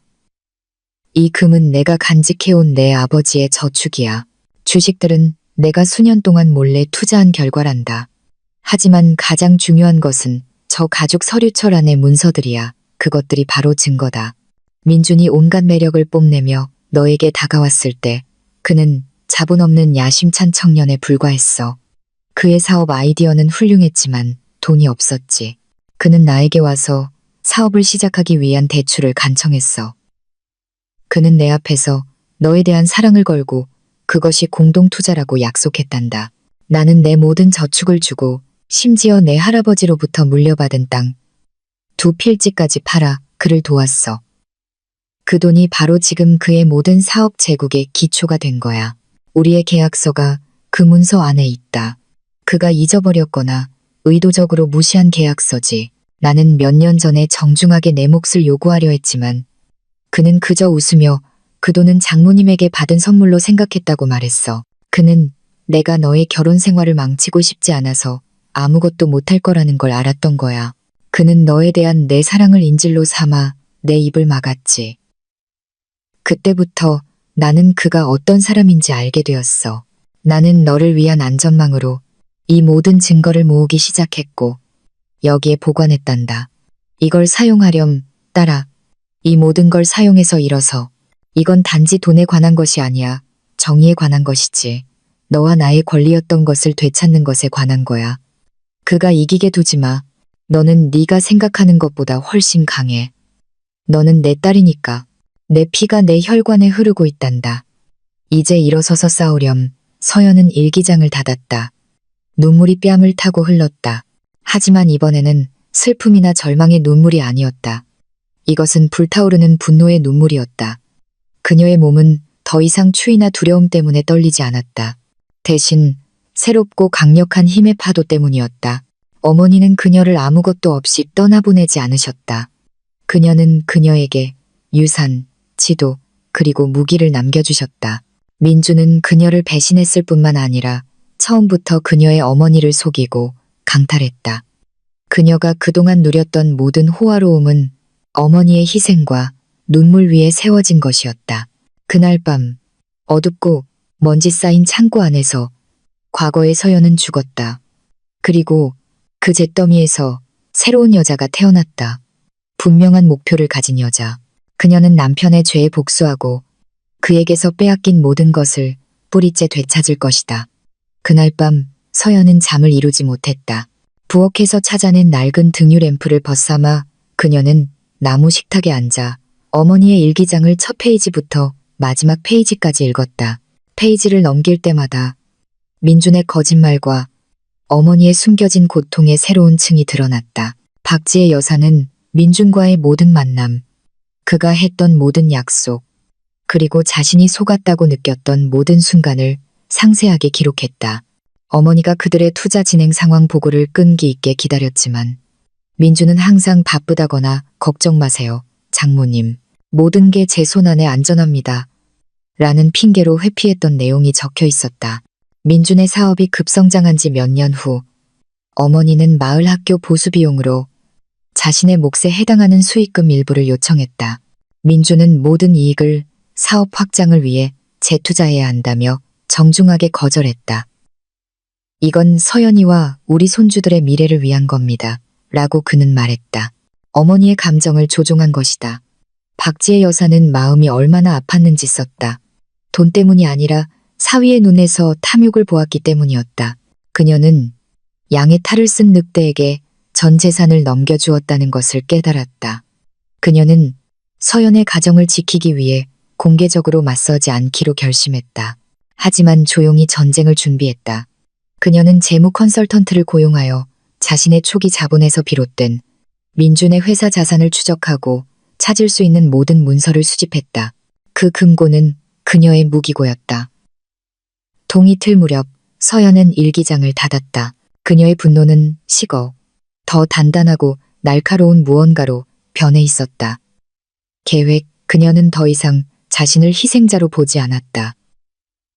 이 금은 내가 간직해온 내 아버지의 저축이야. 주식들은 내가 수년 동안 몰래 투자한 결과란다. 하지만 가장 중요한 것은 저 가죽 서류철 안의 문서들이야. 그것들이 바로 증거다. 민준이 온갖 매력을 뽐내며 너에게 다가왔을 때 그는 자본 없는 야심찬 청년에 불과했어. 그의 사업 아이디어는 훌륭했지만 돈이 없었지. 그는 나에게 와서 사업을 시작하기 위한 대출을 간청했어. 그는 내 앞에서 너에 대한 사랑을 걸고 그것이 공동투자라고 약속했단다. 나는 내 모든 저축을 주고 심지어 내 할아버지로부터 물려받은 땅, 두 필지까지 팔아 그를 도왔어. 그 돈이 바로 지금 그의 모든 사업 제국의 기초가 된 거야. 우리의 계약서가 그 문서 안에 있다. 그가 잊어버렸거나 의도적으로 무시한 계약서지. 나는 몇 년 전에 정중하게 내 몫을 요구하려 했지만 그는 그저 웃으며 그 돈은 장모님에게 받은 선물로 생각했다고 말했어. 그는 내가 너의 결혼 생활을 망치고 싶지 않아서 아무것도 못할 거라는 걸 알았던 거야. 그는 너에 대한 내 사랑을 인질로 삼아 내 입을 막았지. 그때부터 나는 그가 어떤 사람인지 알게 되었어. 나는 너를 위한 안전망으로 이 모든 증거를 모으기 시작했고 여기에 보관했단다. 이걸 사용하렴, 딸아. 이 모든 걸 사용해서 잃어서. 이건 단지 돈에 관한 것이 아니야. 정의에 관한 것이지. 너와 나의 권리였던 것을 되찾는 것에 관한 거야. 그가 이기게 두지 마. 너는 네가 생각하는 것보다 훨씬 강해. 너는 내 딸이니까. 내 피가 내 혈관에 흐르고 있단다. 이제 일어서서 싸우렴. 서연은 일기장을 닫았다. 눈물이 뺨을 타고 흘렀다. 하지만 이번에는 슬픔이나 절망의 눈물이 아니었다. 이것은 불타오르는 분노의 눈물이었다. 그녀의 몸은 더 이상 추위나 두려움 때문에 떨리지 않았다. 대신 새롭고 강력한 힘의 파도 때문이었다. 어머니는 그녀를 아무것도 없이 떠나보내지 않으셨다. 그녀는 그녀에게 유산, 지도, 그리고 무기를 남겨주셨다. 민주는 그녀를 배신했을 뿐만 아니라 처음부터 그녀의 어머니를 속이고 강탈했다. 그녀가 그동안 누렸던 모든 호화로움은 어머니의 희생과 눈물 위에 세워진 것이었다. 그날 밤 어둡고 먼지 쌓인 창고 안에서 과거의 서연은 죽었다. 그리고 그 잿더미에서 새로운 여자가 태어났다. 분명한 목표를 가진 여자. 그녀는 남편의 죄에 복수하고 그에게서 빼앗긴 모든 것을 뿌리째 되찾을 것이다. 그날 밤 서연은 잠을 이루지 못했다. 부엌에서 찾아낸 낡은 등유 램프를 벗삼아 그녀는 나무 식탁에 앉아 어머니의 일기장을 첫 페이지부터 마지막 페이지까지 읽었다. 페이지를 넘길 때마다 민준의 거짓말과 어머니의 숨겨진 고통의 새로운 층이 드러났다. 박지의 여사는 민준과의 모든 만남, 그가 했던 모든 약속, 그리고 자신이 속았다고 느꼈던 모든 순간을 상세하게 기록했다. 어머니가 그들의 투자 진행 상황 보고를 끈기 있게 기다렸지만 민준은 항상 바쁘다거나 걱정 마세요, 장모님. 모든 게 제 손 안에 안전합니다. 라는 핑계로 회피했던 내용이 적혀 있었다. 민준의 사업이 급성장한 지 몇 년 후 어머니는 마을 학교 보수 비용으로 자신의 몫에 해당하는 수익금 일부를 요청했다. 민준은 모든 이익을 사업 확장을 위해 재투자해야 한다며 정중하게 거절했다. 이건 서연이와 우리 손주들의 미래를 위한 겁니다. 라고 그는 말했다. 어머니의 감정을 조종한 것이다. 박지의 여사는 마음이 얼마나 아팠는지 썼다. 돈 때문이 아니라 사위의 눈에서 탐욕을 보았기 때문이었다. 그녀는 양의 탈을 쓴 늑대에게 전 재산을 넘겨주었다는 것을 깨달았다. 그녀는 서연의 가정을 지키기 위해 공개적으로 맞서지 않기로 결심했다. 하지만 조용히 전쟁을 준비했다. 그녀는 재무 컨설턴트를 고용하여 자신의 초기 자본에서 비롯된 민준의 회사 자산을 추적하고 찾을 수 있는 모든 문서를 수집했다. 그 금고는 그녀의 무기고였다. 동이틀 무렵 서연은 일기장을 닫았다. 그녀의 분노는 식어 더 단단하고 날카로운 무언가로 변해 있었다. 계획, 그녀는 더 이상 자신을 희생자로 보지 않았다.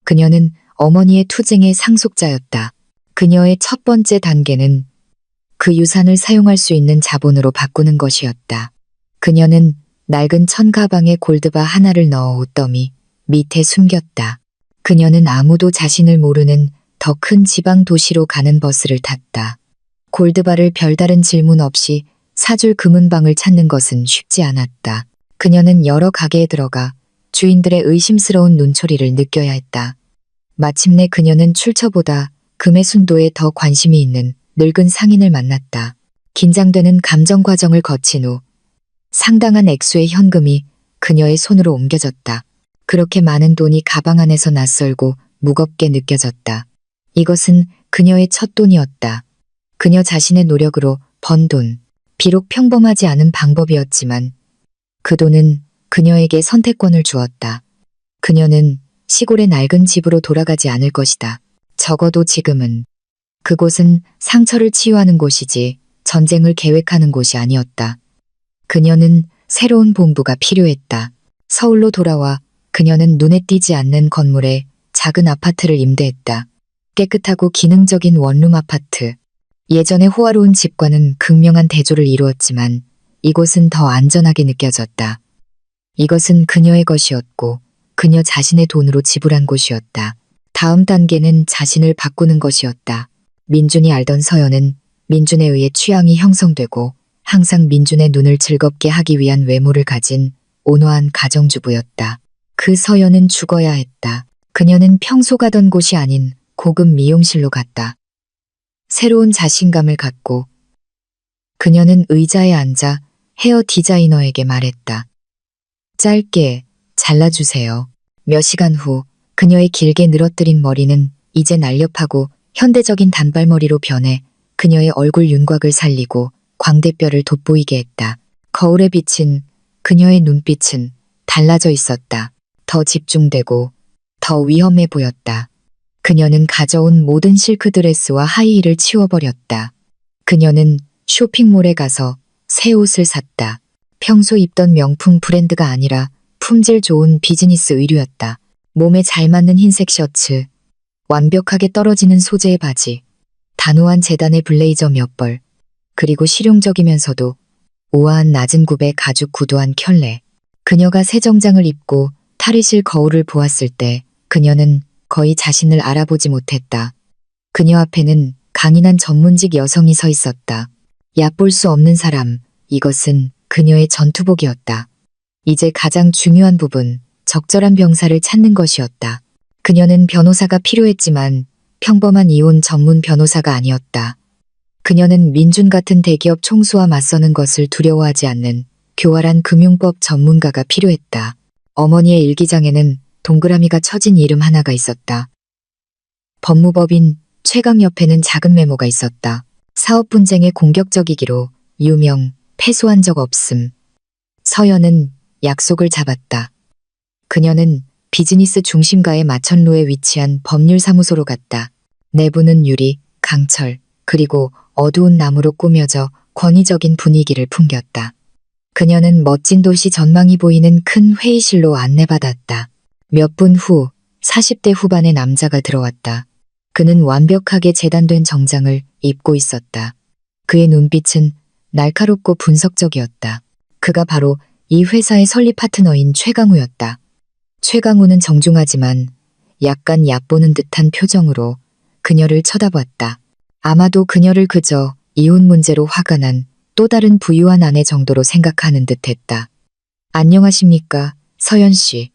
그녀는 어머니의 투쟁의 상속자였다. 그녀의 첫 번째 단계는 그 유산을 사용할 수 있는 자본으로 바꾸는 것이었다. 그녀는 낡은 천 가방에 골드바 하나를 넣어 옷더미 밑에 숨겼다. 그녀는 아무도 자신을 모르는 더 큰 지방 도시로 가는 버스를 탔다. 골드바를 별다른 질문 없이 사줄 금은방을 찾는 것은 쉽지 않았다. 그녀는 여러 가게에 들어가 주인들의 의심스러운 눈초리를 느껴야 했다. 마침내 그녀는 출처보다 금의 순도에 더 관심이 있는 늙은 상인을 만났다. 긴장되는 감정 과정을 거친 후 상당한 액수의 현금이 그녀의 손으로 옮겨졌다. 그렇게 많은 돈이 가방 안에서 낯설고 무겁게 느껴졌다. 이것은 그녀의 첫 돈이었다. 그녀 자신의 노력으로 번 돈. 비록 평범하지 않은 방법이었지만 그 돈은 그녀에게 선택권을 주었다. 그녀는 시골의 낡은 집으로 돌아가지 않을 것이다. 적어도 지금은. 그곳은 상처를 치유하는 곳이지 전쟁을 계획하는 곳이 아니었다. 그녀는 새로운 본부가 필요했다. 서울로 돌아와 그녀는 눈에 띄지 않는 건물에 작은 아파트를 임대했다. 깨끗하고 기능적인 원룸 아파트. 예전의 호화로운 집과는 극명한 대조를 이루었지만 이곳은 더 안전하게 느껴졌다. 이것은 그녀의 것이었고 그녀 자신의 돈으로 지불한 곳이었다. 다음 단계는 자신을 바꾸는 것이었다. 민준이 알던 서연은 민준에 의해 취향이 형성되고 항상 민준의 눈을 즐겁게 하기 위한 외모를 가진 온화한 가정주부였다. 그 서연은 죽어야 했다. 그녀는 평소 가던 곳이 아닌 고급 미용실로 갔다. 새로운 자신감을 갖고 그녀는 의자에 앉아 헤어 디자이너에게 말했다. 짧게 잘라주세요. 몇 시간 후 그녀의 길게 늘어뜨린 머리는 이제 날렵하고 현대적인 단발머리로 변해 그녀의 얼굴 윤곽을 살리고 광대뼈를 돋보이게 했다. 거울에 비친 그녀의 눈빛은 달라져 있었다. 더 집중되고 더 위험해 보였다. 그녀는 가져온 모든 실크 드레스와 하이힐을 치워버렸다. 그녀는 쇼핑몰에 가서 새 옷을 샀다. 평소 입던 명품 브랜드가 아니라 품질 좋은 비즈니스 의류였다. 몸에 잘 맞는 흰색 셔츠, 완벽하게 떨어지는 소재의 바지, 단호한 재단의 블레이저 몇 벌, 그리고 실용적이면서도 우아한 낮은 굽의 가죽 구두한 켤레. 그녀가 새 정장을 입고 탈의실 거울을 보았을 때 그녀는 거의 자신을 알아보지 못했다. 그녀 앞에는 강인한 전문직 여성이 서 있었다. 얕볼 수 없는 사람, 이것은 그녀의 전투복이었다. 이제 가장 중요한 부분, 적절한 병사를 찾는 것이었다. 그녀는 변호사가 필요했지만 평범한 이혼 전문 변호사가 아니었다. 그녀는 민준 같은 대기업 총수와 맞서는 것을 두려워하지 않는 교활한 금융법 전문가가 필요했다. 어머니의 일기장에는 동그라미가 쳐진 이름 하나가 있었다. 법무법인 최강 옆에는 작은 메모가 있었다. 사업 분쟁에 공격적이기로 유명, 패소한 적 없음. 서연은 약속을 잡았다. 그녀는 비즈니스 중심가의 마천루에 위치한 법률사무소로 갔다. 내부는 유리, 강철, 그리고 어두운 나무로 꾸며져 권위적인 분위기를 풍겼다. 그녀는 멋진 도시 전망이 보이는 큰 회의실로 안내받았다. 몇 분 후 40대 후반의 남자가 들어왔다. 그는 완벽하게 재단된 정장을 입고 있었다. 그의 눈빛은 날카롭고 분석적이었다. 그가 바로 이 회사의 설립 파트너인 최강우였다. 최강우는 정중하지만 약간 얕보는 듯한 표정으로 그녀를 쳐다봤다. 아마도 그녀를 그저 이혼 문제로 화가 난 또 다른 부유한 아내 정도로 생각하는 듯했다. 안녕하십니까, 서연 씨.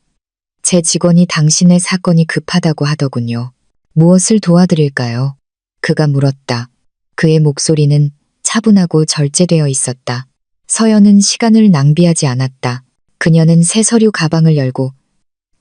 제 직원이 당신의 사건이 급하다고 하더군요. 무엇을 도와드릴까요? 그가 물었다. 그의 목소리는 차분하고 절제되어 있었다. 서연은 시간을 낭비하지 않았다. 그녀는 새 서류 가방을 열고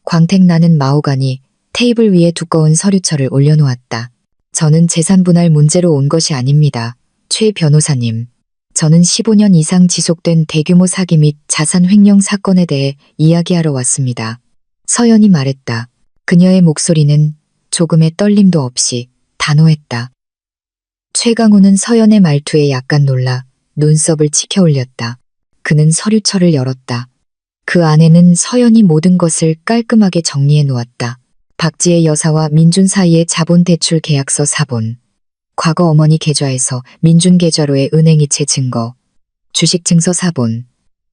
광택나는 마호가니 테이블 위에 두꺼운 서류철을 올려놓았다. 저는 재산분할 문제로 온 것이 아닙니다. 최 변호사님. 저는 15년 이상 지속된 대규모 사기 및 자산 횡령 사건에 대해 이야기하러 왔습니다. 서연이 말했다. 그녀의 목소리는 조금의 떨림도 없이 단호했다. 최강우는 서연의 말투에 약간 놀라 눈썹을 치켜 올렸다. 그는 서류철을 열었다. 그 안에는 서연이 모든 것을 깔끔하게 정리해 놓았다. 박지혜 여사와 민준 사이의 자본 대출 계약서 사본, 과거 어머니 계좌에서 민준 계좌로의 은행이체 증거, 주식 증서 사본,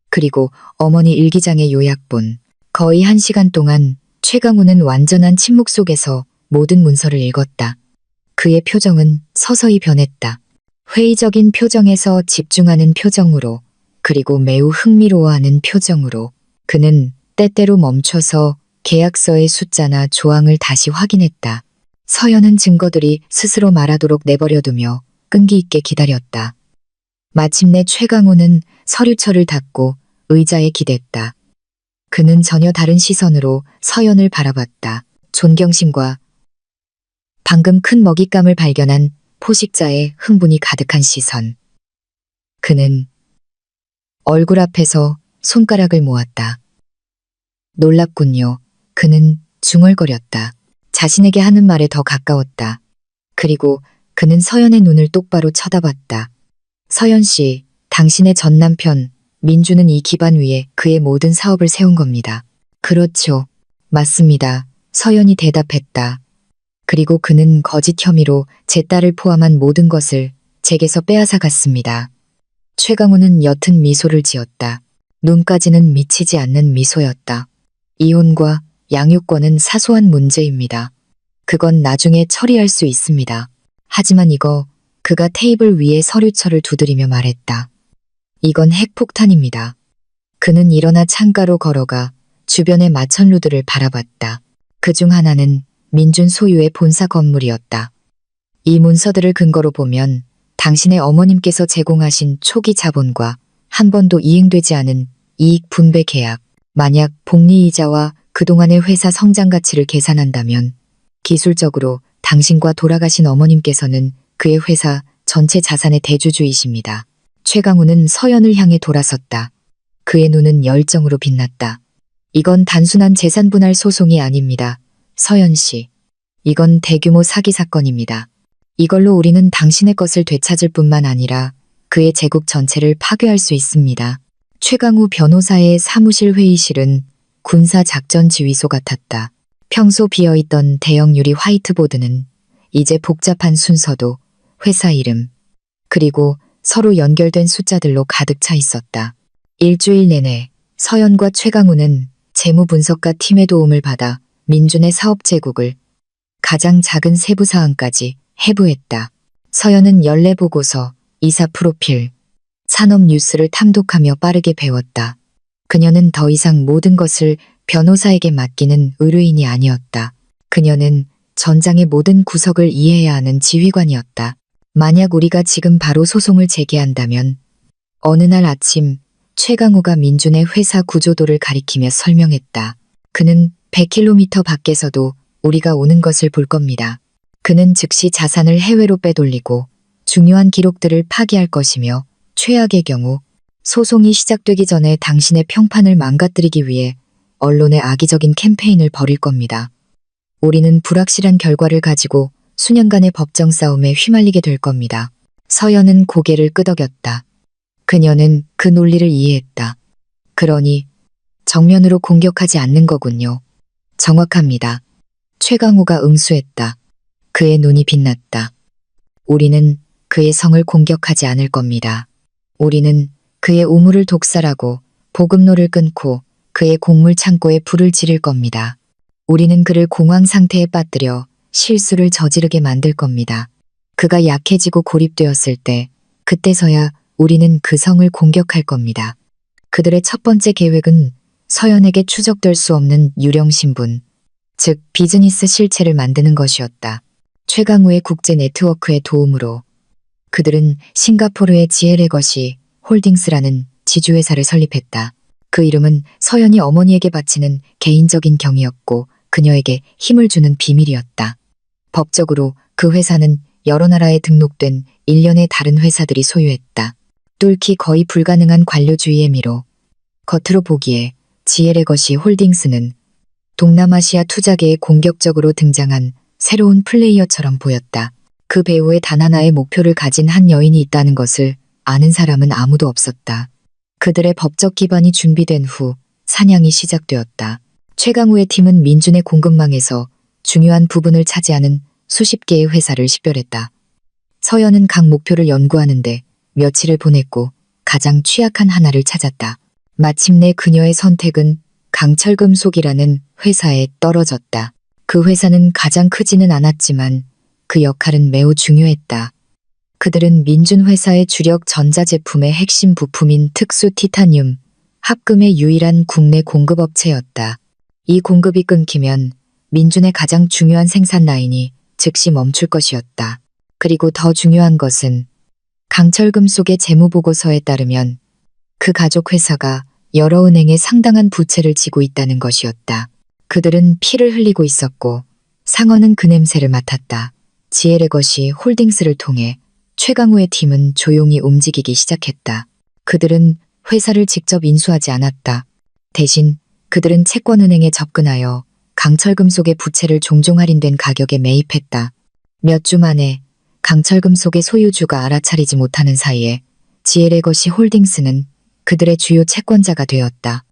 그리고 어머니 일기장의 요약본. 거의 1시간 동안 최강우는 완전한 침묵 속에서 모든 문서를 읽었다. 그의 표정은 서서히 변했다. 회의적인 표정에서 집중하는 표정으로, 그리고 매우 흥미로워하는 표정으로. 그는 때때로 멈춰서 계약서의 숫자나 조항을 다시 확인했다. 서연은 증거들이 스스로 말하도록 내버려두며 끈기 있게 기다렸다. 마침내 최강우는 서류철을 닫고 의자에 기댔다. 그는 전혀 다른 시선으로 서연을 바라봤다. 존경심과 방금 큰 먹잇감을 발견한 포식자의 흥분이 가득한 시선. 그는 얼굴 앞에서 손가락을 모았다. 놀랍군요. 그는 중얼거렸다. 자신에게 하는 말에 더 가까웠다. 그리고 그는 서연의 눈을 똑바로 쳐다봤다. 서연 씨, 당신의 전 남편 민주는 이 기반 위에 그의 모든 사업을 세운 겁니다. 그렇죠. 맞습니다. 서연이 대답했다. 그리고 그는 거짓 혐의로 제 딸을 포함한 모든 것을 제게서 빼앗아 갔습니다. 최강우는 옅은 미소를 지었다. 눈까지는 미치지 않는 미소였다. 이혼과 양육권은 사소한 문제입니다. 그건 나중에 처리할 수 있습니다. 하지만 그가 테이블 위에 서류철을 두드리며 말했다. 이건 핵폭탄입니다. 그는 일어나 창가로 걸어가 주변의 마천루들을 바라봤다. 그중 하나는 민준 소유의 본사 건물이었다. 이 문서들을 근거로 보면 당신의 어머님께서 제공하신 초기 자본과 한 번도 이행되지 않은 이익 분배 계약, 만약 복리이자와 그동안의 회사 성장 가치를 계산한다면 기술적으로 당신과 돌아가신 어머님께서는 그의 회사 전체 자산의 대주주이십니다. 최강우는 서연을 향해 돌아섰다. 그의 눈은 열정으로 빛났다. 이건 단순한 재산분할 소송이 아닙니다. 서연 씨. 이건 대규모 사기 사건입니다. 이걸로 우리는 당신의 것을 되찾을 뿐만 아니라 그의 제국 전체를 파괴할 수 있습니다. 최강우 변호사의 사무실 회의실은 군사작전지휘소 같았다. 평소 비어있던 대형 유리 화이트보드는 이제 복잡한 순서도, 회사 이름, 그리고 서로 연결된 숫자들로 가득 차 있었다. 일주일 내내 서연과 최강우는 재무분석가 팀의 도움을 받아 민준의 사업 제국을 가장 작은 세부 사항까지 해부했다. 서연은 연례 보고서, 이사 프로필, 산업 뉴스를 탐독하며 빠르게 배웠다. 그녀는 더 이상 모든 것을 변호사에게 맡기는 의뢰인이 아니었다. 그녀는 전장의 모든 구석을 이해해야 하는 지휘관이었다. 만약 우리가 지금 바로 소송을 제기한다면 어느 날 아침 최강우가 민준의 회사 구조도를 가리키며 설명했다. 그는 100km 밖에서도 우리가 오는 것을 볼 겁니다. 그는 즉시 자산을 해외로 빼돌리고 중요한 기록들을 파기할 것이며 최악의 경우 소송이 시작되기 전에 당신의 평판을 망가뜨리기 위해 언론의 악의적인 캠페인을 벌일 겁니다. 우리는 불확실한 결과를 가지고 수년간의 법정 싸움에 휘말리게 될 겁니다. 서연은 고개를 끄덕였다. 그녀는 그 논리를 이해했다. 그러니 정면으로 공격하지 않는 거군요. 정확합니다. 최강우가 응수했다. 그의 눈이 빛났다. 우리는 그의 성을 공격하지 않을 겁니다. 우리는 그의 우물을 독살하고 보급로를 끊고 그의 곡물 창고에 불을 지를 겁니다. 우리는 그를 공황 상태에 빠뜨려 실수를 저지르게 만들 겁니다. 그가 약해지고 고립되었을 때 그때서야 우리는 그 성을 공격할 겁니다. 그들의 첫 번째 계획은 서연에게 추적될 수 없는 유령 신분, 즉 비즈니스 실체를 만드는 것이었다. 최강우의 국제 네트워크의 도움으로 그들은 싱가포르의 지엘레거시 홀딩스라는 지주회사를 설립했다. 그 이름은 서연이 어머니에게 바치는 개인적인 경이었고 그녀에게 힘을 주는 비밀이었다. 법적으로 그 회사는 여러 나라에 등록된 일련의 다른 회사들이 소유했다. 뚫기 거의 불가능한 관료주의의 미로 겉으로 보기에 지엘레거시 홀딩스는 동남아시아 투자계에 공격적으로 등장한 새로운 플레이어처럼 보였다. 그 배후에 단 하나의 목표를 가진 한 여인이 있다는 것을 아는 사람은 아무도 없었다. 그들의 법적 기반이 준비된 후 사냥이 시작되었다. 최강우의 팀은 민준의 공급망에서 중요한 부분을 차지하는 수십 개의 회사를 식별했다. 서연은 각 목표를 연구하는데 며칠을 보냈고 가장 취약한 하나를 찾았다. 마침내 그녀의 선택은 강철금속이라는 회사에 떨어졌다. 그 회사는 가장 크지는 않았지만 그 역할은 매우 중요했다. 그들은 민준 회사의 주력 전자제품의 핵심 부품인 특수 티타늄, 합금의 유일한 국내 공급업체였다. 이 공급이 끊기면 민준의 가장 중요한 생산 라인이 즉시 멈출 것이었다. 그리고 더 중요한 것은 강철금속의 재무보고서에 따르면 그 가족 회사가 여러 은행에 상당한 부채를 지고 있다는 것이었다. 그들은 피를 흘리고 있었고 상어는 그 냄새를 맡았다. 지엘레거시 홀딩스를 통해 최강우의 팀은 조용히 움직이기 시작했다. 그들은 회사를 직접 인수하지 않았다. 대신 그들은 채권은행에 접근하여 강철금속의 부채를 종종 할인된 가격에 매입했다. 몇 주 만에 강철금속의 소유주가 알아차리지 못하는 사이에 지엘레거시 홀딩스는 그들의 주요 채권자가 되었다.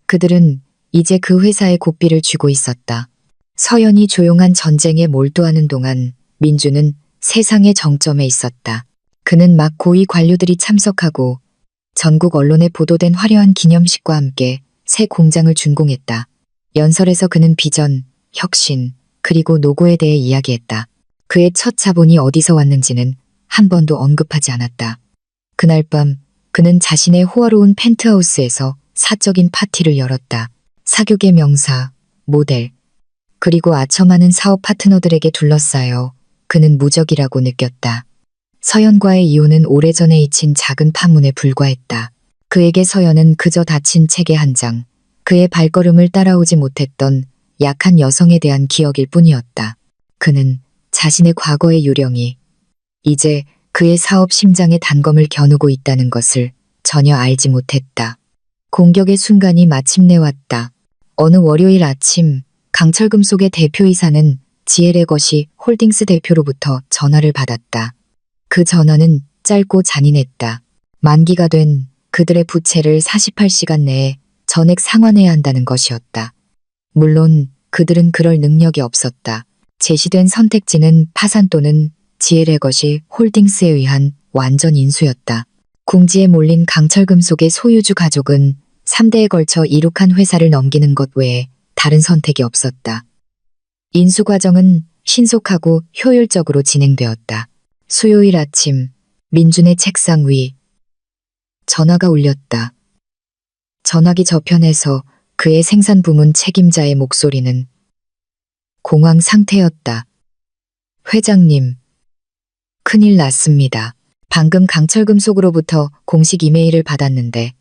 그들은 이제 그 회사에 고삐를 쥐고 있었다. 서연이 조용한 전쟁에 몰두하는 동안 민주는 세상의 정점에 있었다. 그는 막 고위 관료들이 참석하고 전국 언론에 보도된 화려한 기념식과 함께 새 공장을 준공했다. 연설에서 그는 비전, 혁신, 그리고 노고에 대해 이야기했다. 그의 첫 자본이 어디서 왔는지는 한 번도 언급하지 않았다. 그날 밤 그는 자신의 호화로운 펜트하우스에서 사적인 파티를 열었다. 사교계 명사, 모델, 그리고 아첨하는 사업 파트너들에게 둘러싸여 그는 무적이라고 느꼈다. 서연과의 이혼은 오래전에 잊힌 작은 파문에 불과했다. 그에게 서연은 그저 닫힌 책의 한 장, 그의 발걸음을 따라오지 못했던 약한 여성에 대한 기억일 뿐이었다. 그는 자신의 과거의 유령이 이제 그의 사업 심장에 단검을 겨누고 있다는 것을 전혀 알지 못했다. 공격의 순간이 마침내 왔다. 어느 월요일 아침 강철금속의 대표이사는 지엘레거시 홀딩스 대표로부터 전화를 받았다. 그 전화는 짧고 잔인했다. 만기가 된 그들의 부채를 48시간 내에 전액 상환해야 한다는 것이었다. 물론 그들은 그럴 능력이 없었다. 제시된 선택지는 파산 또는 지엘레거시 홀딩스에 의한 완전 인수였다. 궁지에 몰린 강철금속의 소유주 가족은 3대에 걸쳐 이룩한 회사를 넘기는 것 외에 다른 선택이 없었다. 인수 과정은 신속하고 효율적으로 진행되었다. 수요일 아침 민준의 책상 위 전화가 울렸다. 전화기 저편에서 그의 생산 부문 책임자의 목소리는 공황 상태였다. 회장님, 큰일 났습니다. 방금 강철금속으로부터 공식 이메일을 받았는데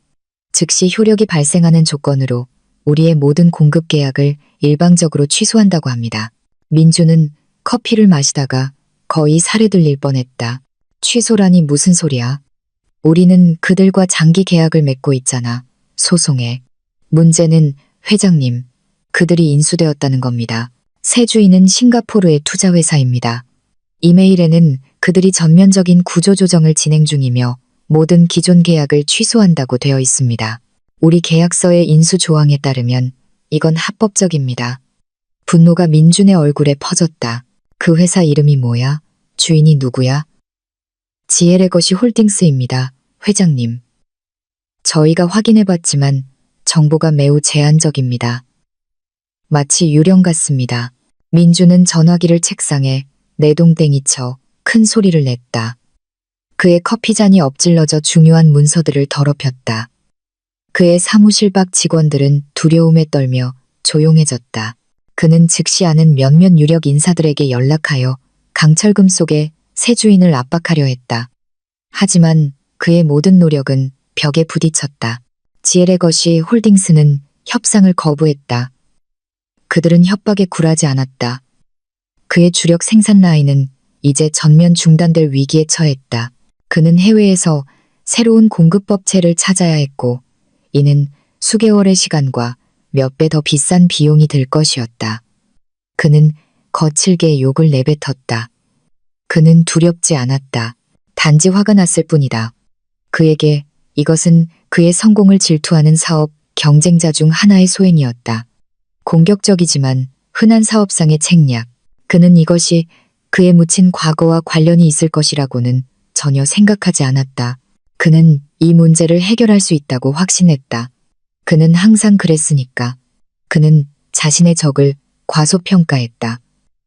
즉시 효력이 발생하는 조건으로 우리의 모든 공급 계약을 일방적으로 취소한다고 합니다. 민주는 커피를 마시다가 거의 살에 들릴 뻔했다. 취소라니 무슨 소리야? 우리는 그들과 장기 계약을 맺고 있잖아. 소송에. 문제는 회장님, 그들이 인수되었다는 겁니다. 새 주인은 싱가포르의 투자회사입니다. 이메일에는 그들이 전면적인 구조조정을 진행 중이며 모든 기존 계약을 취소한다고 되어 있습니다. 우리 계약서의 인수 조항에 따르면 이건 합법적입니다. 분노가 민준의 얼굴에 퍼졌다. 그 회사 이름이 뭐야? 주인이 누구야? 지엘레거시 홀딩스입니다. 회장님. 저희가 확인해봤지만 정보가 매우 제한적입니다. 마치 유령 같습니다. 민주는 전화기를 책상에 내동댕이 쳐 큰 소리를 냈다. 그의 커피잔이 엎질러져 중요한 문서들을 더럽혔다. 그의 사무실 밖 직원들은 두려움에 떨며 조용해졌다. 그는 즉시 아는 몇몇 유력 인사들에게 연락하여 강철금속의 새 주인을 압박하려 했다. 하지만 그의 모든 노력은 벽에 부딪혔다. 지엘레거시 홀딩스는 협상을 거부했다. 그들은 협박에 굴하지 않았다. 그의 주력 생산 라인은 이제 전면 중단될 위기에 처했다. 그는 해외에서 새로운 공급업체를 찾아야 했고 이는 수개월의 시간과 몇 배 더 비싼 비용이 들 것이었다. 그는 거칠게 욕을 내뱉었다. 그는 두렵지 않았다. 단지 화가 났을 뿐이다. 그에게 이것은 그의 성공을 질투하는 사업 경쟁자 중 하나의 소행이었다. 공격적이지만 흔한 사업상의 책략. 그는 이것이 그의 묻힌 과거와 관련이 있을 것이라고는 전혀 생각하지 않았다. 그는 이 문제를 해결할 수 있다고 확신했다. 그는 항상 그랬으니까. 그는 자신의 적을 과소평가했다.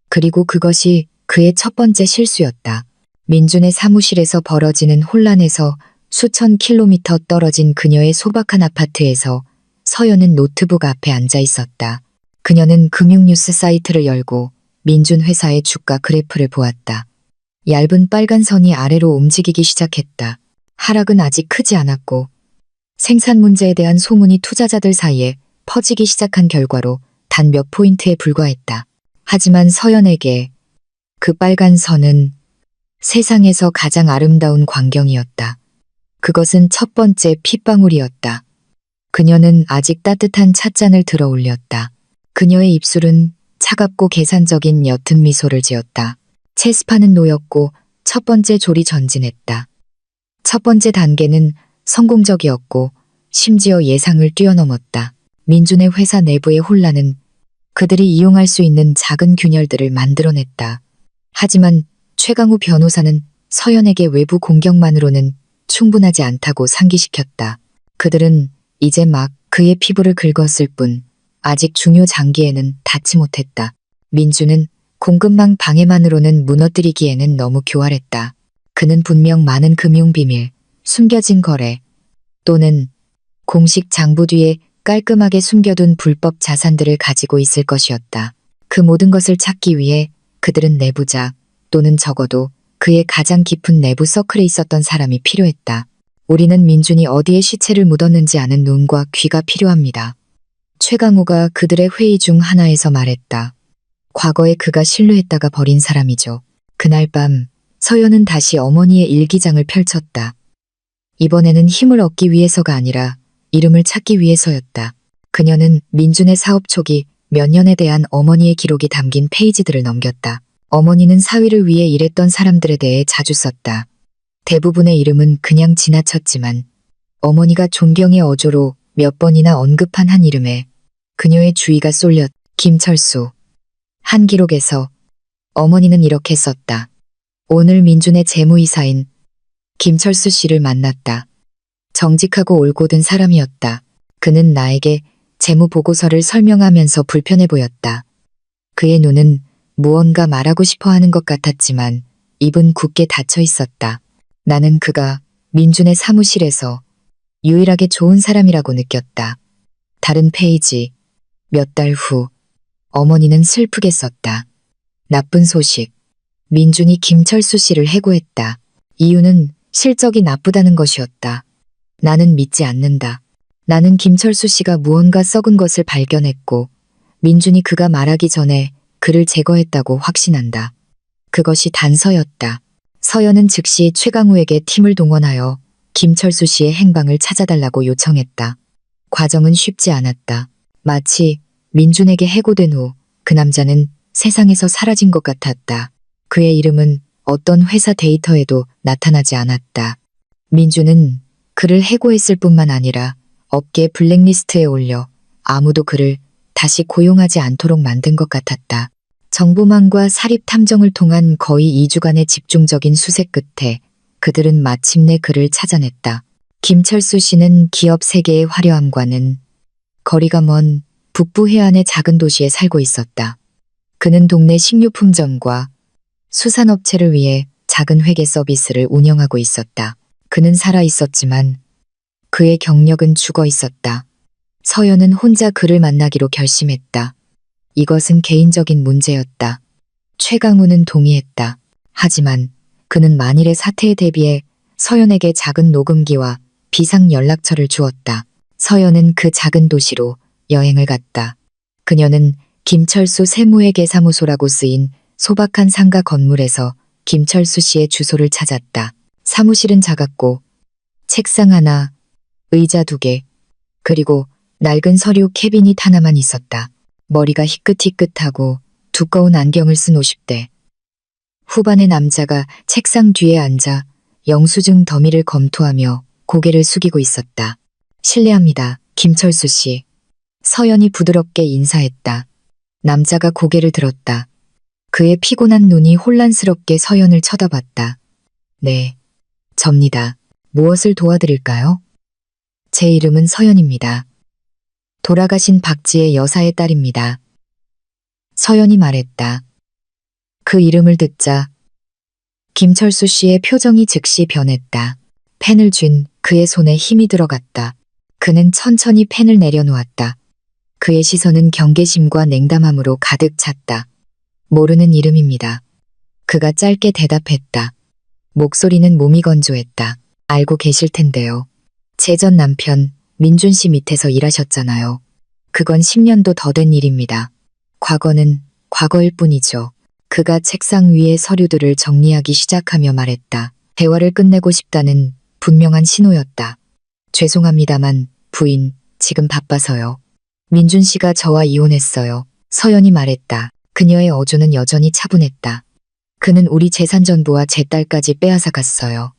그리고 그것이 그의 첫 번째 실수였다. 민준의 사무실에서 벌어지는 혼란에서 수천 킬로미터 떨어진 그녀의 소박한 아파트에서 서연은 노트북 앞에 앉아 있었다. 그녀는 금융뉴스 사이트를 열고 민준 회사의 주가 그래프를 보았다. 얇은 빨간 선이 아래로 움직이기 시작했다. 하락은 아직 크지 않았고 생산 문제에 대한 소문이 투자자들 사이에 퍼지기 시작한 결과로 단 몇 포인트에 불과했다. 하지만 서연에게 그 빨간 선은 세상에서 가장 아름다운 광경이었다. 그것은 첫 번째 핏방울이었다. 그녀는 아직 따뜻한 찻잔을 들어 올렸다. 그녀의 입술은 차갑고 계산적인 옅은 미소를 지었다. 체스판은 놓였고 첫 번째 졸이 전진했다. 첫 번째 단계는 성공적이었고 심지어 예상을 뛰어넘었다. 민준의 회사 내부의 혼란은 그들이 이용할 수 있는 작은 균열들을 만들어냈다. 하지만 최강우 변호사는 서연에게 외부 공격만으로는 충분하지 않다고 상기시켰다. 그들은 이제 막 그의 피부를 긁었을 뿐 아직 중요 장기에는 닿지 못했다. 민주는 공급망 방해만으로는 무너뜨리기에는 너무 교활했다. 그는 분명 많은 금융 비밀, 숨겨진 거래 또는 공식 장부 뒤에 깔끔하게 숨겨둔 불법 자산들을 가지고 있을 것이었다. 그 모든 것을 찾기 위해 그들은 내부자 또는 적어도 그의 가장 깊은 내부 서클에 있었던 사람이 필요했다. 우리는 민준이 어디에 시체를 묻었는지 아는 눈과 귀가 필요합니다. 최강우가 그들의 회의 중 하나에서 말했다. 과거에 그가 신뢰했다가 버린 사람이죠. 그날 밤 서연은 다시 어머니의 일기장을 펼쳤다. 이번에는 힘을 얻기 위해서가 아니라 이름을 찾기 위해서였다. 그녀는 민준의 사업 초기 몇 년에 대한 어머니의 기록이 담긴 페이지들을 넘겼다. 어머니는 사위를 위해 일했던 사람들에 대해 자주 썼다. 대부분의 이름은 그냥 지나쳤지만 어머니가 존경의 어조로 몇 번이나 언급한 한 이름에 그녀의 주의가 쏠렸. 김철수. 한 기록에서 어머니는 이렇게 썼다. 오늘 민준의 재무이사인 김철수 씨를 만났다. 정직하고 올곧은 사람이었다. 그는 나에게 재무보고서를 설명하면서 불편해 보였다. 그의 눈은 무언가 말하고 싶어 하는 것 같았지만 입은 굳게 닫혀 있었다. 나는 그가 민준의 사무실에서 유일하게 좋은 사람이라고 느꼈다. 다른 페이지. 몇 달 후. 어머니는 슬프게 썼다. 나쁜 소식. 민준이 김철수 씨를 해고했다. 이유는 실적이 나쁘다는 것이었다. 나는 믿지 않는다. 나는 김철수 씨가 무언가 썩은 것을 발견했고 민준이 그가 말하기 전에 그를 제거했다고 확신한다. 그것이 단서였다. 서연은 즉시 최강우에게 팀을 동원하여 김철수 씨의 행방을 찾아달라고 요청했다. 과정은 쉽지 않았다. 마치 민준에게 해고된 후 그 남자는 세상에서 사라진 것 같았다. 그의 이름은 어떤 회사 데이터에도 나타나지 않았다. 민준은 그를 해고했을 뿐만 아니라 업계 블랙리스트에 올려 아무도 그를 다시 고용하지 않도록 만든 것 같았다. 정보망과 사립 탐정을 통한 거의 2주간의 집중적인 수색 끝에 그들은 마침내 그를 찾아냈다. 김철수 씨는 기업 세계의 화려함과는 거리가 먼 북부 해안의 작은 도시에 살고 있었다. 그는 동네 식료품점과 수산업체를 위해 작은 회계 서비스를 운영하고 있었다. 그는 살아 있었지만 그의 경력은 죽어 있었다. 서연은 혼자 그를 만나기로 결심했다. 이것은 개인적인 문제였다. 최강우는 동의했다. 하지만 그는 만일의 사태에 대비해 서연에게 작은 녹음기와 비상 연락처를 주었다. 서연은 그 작은 도시로 여행을 갔다. 그녀는 김철수 세무회계 사무소라고 쓰인 소박한 상가 건물에서 김철수 씨의 주소를 찾았다. 사무실은 작았고 책상 하나, 의자 2개, 그리고 낡은 서류 캐비닛 하나만 있었다. 머리가 희끗희끗하고 두꺼운 안경을 쓴 50대. 후반의 남자가 책상 뒤에 앉아 영수증 더미를 검토하며 고개를 숙이고 있었다. 실례합니다, 김철수 씨. 서연이 부드럽게 인사했다. 남자가 고개를 들었다. 그의 피곤한 눈이 혼란스럽게 서연을 쳐다봤다. 네, 접니다. 무엇을 도와드릴까요? 제 이름은 서연입니다. 돌아가신 박지의 여사의 딸입니다. 서연이 말했다. 그 이름을 듣자 김철수 씨의 표정이 즉시 변했다. 펜을 쥔 그의 손에 힘이 들어갔다. 그는 천천히 펜을 내려놓았다. 그의 시선은 경계심과 냉담함으로 가득 찼다. 모르는 이름입니다. 그가 짧게 대답했다. 목소리는 몸이 건조했다. 알고 계실 텐데요. 제 전 남편 민준 씨 밑에서 일하셨잖아요. 그건 10년도 더 된 일입니다. 과거는 과거일 뿐이죠. 그가 책상 위의 서류들을 정리하기 시작하며 말했다. 대화를 끝내고 싶다는 분명한 신호였다. 죄송합니다만 부인, 지금 바빠서요. 민준 씨가 저와 이혼했어요. 서연이 말했다. 그녀의 어조는 여전히 차분했다. 그는 우리 재산 전부와 제 딸까지 빼앗아 갔어요.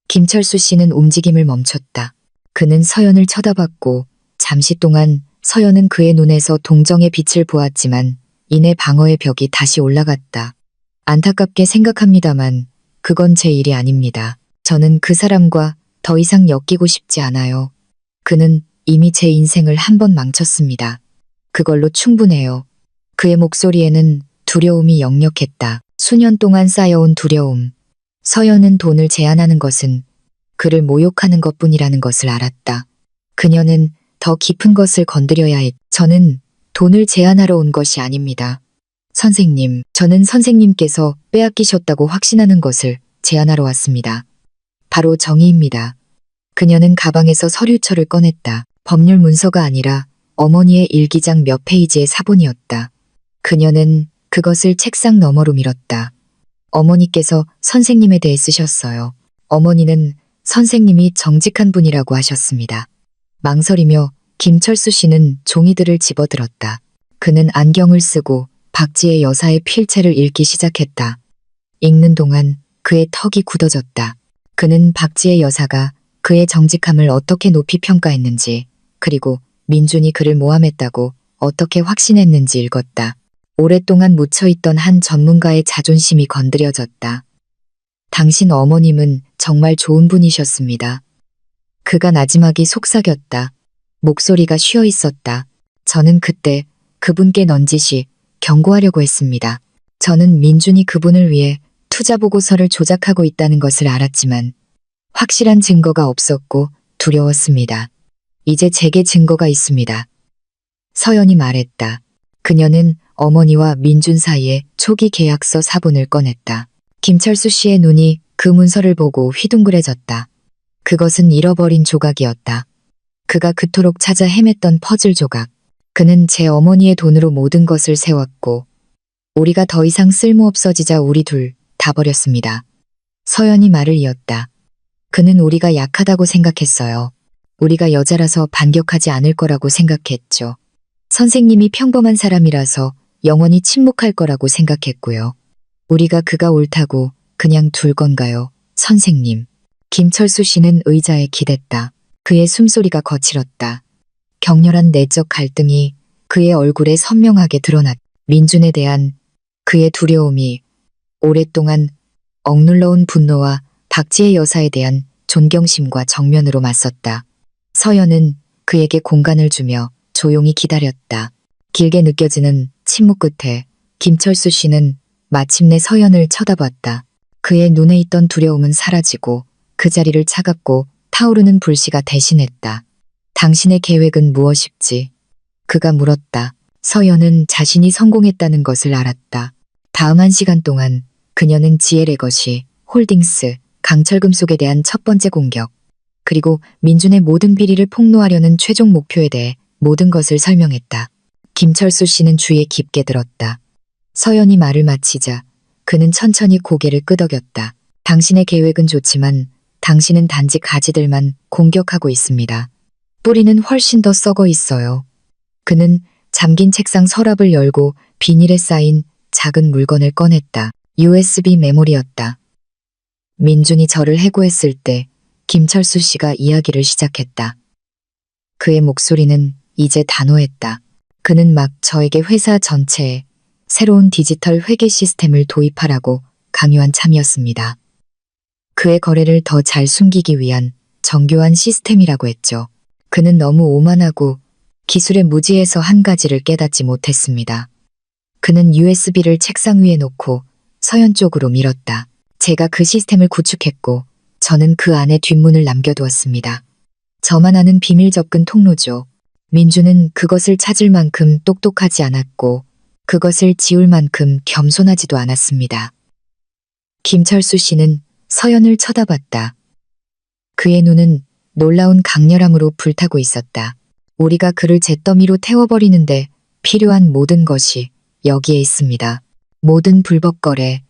김철수 씨는 움직임을 멈췄다. 그는 서연을 쳐다봤고 잠시 동안 서연은 그의 눈에서 동정의 빛을 보았지만 이내 방어의 벽이 다시 올라갔다. 안타깝게 생각합니다만 그건 제 일이 아닙니다. 저는 그 사람과 더 이상 엮이고 싶지 않아요. 그는 이미 제 인생을 한 번 망쳤습니다. 그걸로 충분해요. 그의 목소리에는 두려움이 역력했다. 수년 동안 쌓여온 두려움. 서연은 돈을 제한하는 것은 그를 모욕하는 것뿐이라는 것을 알았다. 그녀는 더 깊은 것을 건드려야 했. 저는 돈을 제한하러 온 것이 아닙니다. 선생님, 저는 선생님께서 빼앗기셨다고 확신하는 것을 제한하러 왔습니다. 바로 정의입니다. 그녀는 가방에서 서류철을 꺼냈다. 법률 문서가 아니라 어머니의 일기장 몇 페이지의 사본이었다. 그녀는 그것을 책상 너머로 밀었다. 어머니께서 선생님에 대해 쓰셨어요. 어머니는 선생님이 정직한 분이라고 하셨습니다. 망설이며 김철수 씨는 종이들을 집어들었다. 그는 안경을 쓰고 박지의 여사의 필체를 읽기 시작했다. 읽는 동안 그의 턱이 굳어졌다. 그는 박지의 여사가 그의 정직함을 어떻게 높이 평가했는지, 그리고 민준이 그를 모함했다고 어떻게 확신했는지 읽었다. 오랫동안 묻혀있던 한 전문가의 자존심이 건드려졌다. 당신 어머님은 정말 좋은 분이셨습니다. 그가 나지막이 속삭였다. 목소리가 쉬어 있었다. 저는 그때 그분께 넌지시 경고하려고 했습니다. 저는 민준이 그분을 위해 투자 보고서를 조작하고 있다는 것을 알았지만 확실한 증거가 없었고 두려웠습니다. 이제 제게 증거가 있습니다. 서연이 말했다. 그녀는 어머니와 민준 사이에 초기 계약서 사본을 꺼냈다. 김철수 씨의 눈이 그 문서를 보고 휘둥그레졌다. 그것은 잃어버린 조각이었다. 그가 그토록 찾아 헤맸던 퍼즐 조각. 그는 제 어머니의 돈으로 모든 것을 세웠고 우리가 더 이상 쓸모없어지자 우리 둘 다 버렸습니다. 서연이 말을 이었다. 그는 우리가 약하다고 생각했어요. 우리가 여자라서 반격하지 않을 거라고 생각했죠. 선생님이 평범한 사람이라서 영원히 침묵할 거라고 생각했고요. 우리가 그가 옳다고 그냥 둘 건가요, 선생님? 김철수 씨는 의자에 기댔다. 그의 숨소리가 거칠었다. 격렬한 내적 갈등이 그의 얼굴에 선명하게 드러났다. 민준에 대한 그의 두려움이 오랫동안 억눌러온 분노와 박지혜 여사에 대한 존경심과 정면으로 맞섰다. 서연은 그에게 공간을 주며 조용히 기다렸다. 길게 느껴지는 침묵 끝에 김철수 씨는 마침내 서연을 쳐다봤다. 그의 눈에 있던 두려움은 사라지고 그 자리를 차갑고 타오르는 불씨가 대신했다. 당신의 계획은 무엇일지? 그가 물었다. 서연은 자신이 성공했다는 것을 알았다. 다음 1시간 동안 그녀는 지엘레거시, 홀딩스, 강철금속에 대한 첫 번째 공격, 그리고 민준의 모든 비리를 폭로하려는 최종 목표에 대해 모든 것을 설명했다. 김철수 씨는 주위에 깊게 들었다. 서연이 말을 마치자 그는 천천히 고개를 끄덕였다. 당신의 계획은 좋지만 당신은 단지 가지들만 공격하고 있습니다. 뿌리는 훨씬 더 썩어 있어요. 그는 잠긴 책상 서랍을 열고 비닐에 쌓인 작은 물건을 꺼냈다. USB 메모리였다. 민준이 저를 해고했을 때 김철수 씨가 이야기를 시작했다. 그의 목소리는 이제 단호했다. 그는 막 저에게 회사 전체에 새로운 디지털 회계 시스템을 도입하라고 강요한 참이었습니다. 그의 거래를 더 잘 숨기기 위한 정교한 시스템이라고 했죠. 그는 너무 오만하고 기술의 무지에서 한 가지를 깨닫지 못했습니다. 그는 USB를 책상 위에 놓고 서연 쪽으로 밀었다. 제가 그 시스템을 구축했고 저는 그 안에 뒷문을 남겨두었습니다. 저만 아는 비밀 접근 통로죠. 민주는 그것을 찾을 만큼 똑똑하지 않았고 그것을 지울 만큼 겸손하지도 않았습니다. 김철수 씨는 서연을 쳐다봤다. 그의 눈은 놀라운 강렬함으로 불타고 있었다. 우리가 그를 잿더미로 태워버리는데 필요한 모든 것이 여기에 있습니다. 모든 불법 거래,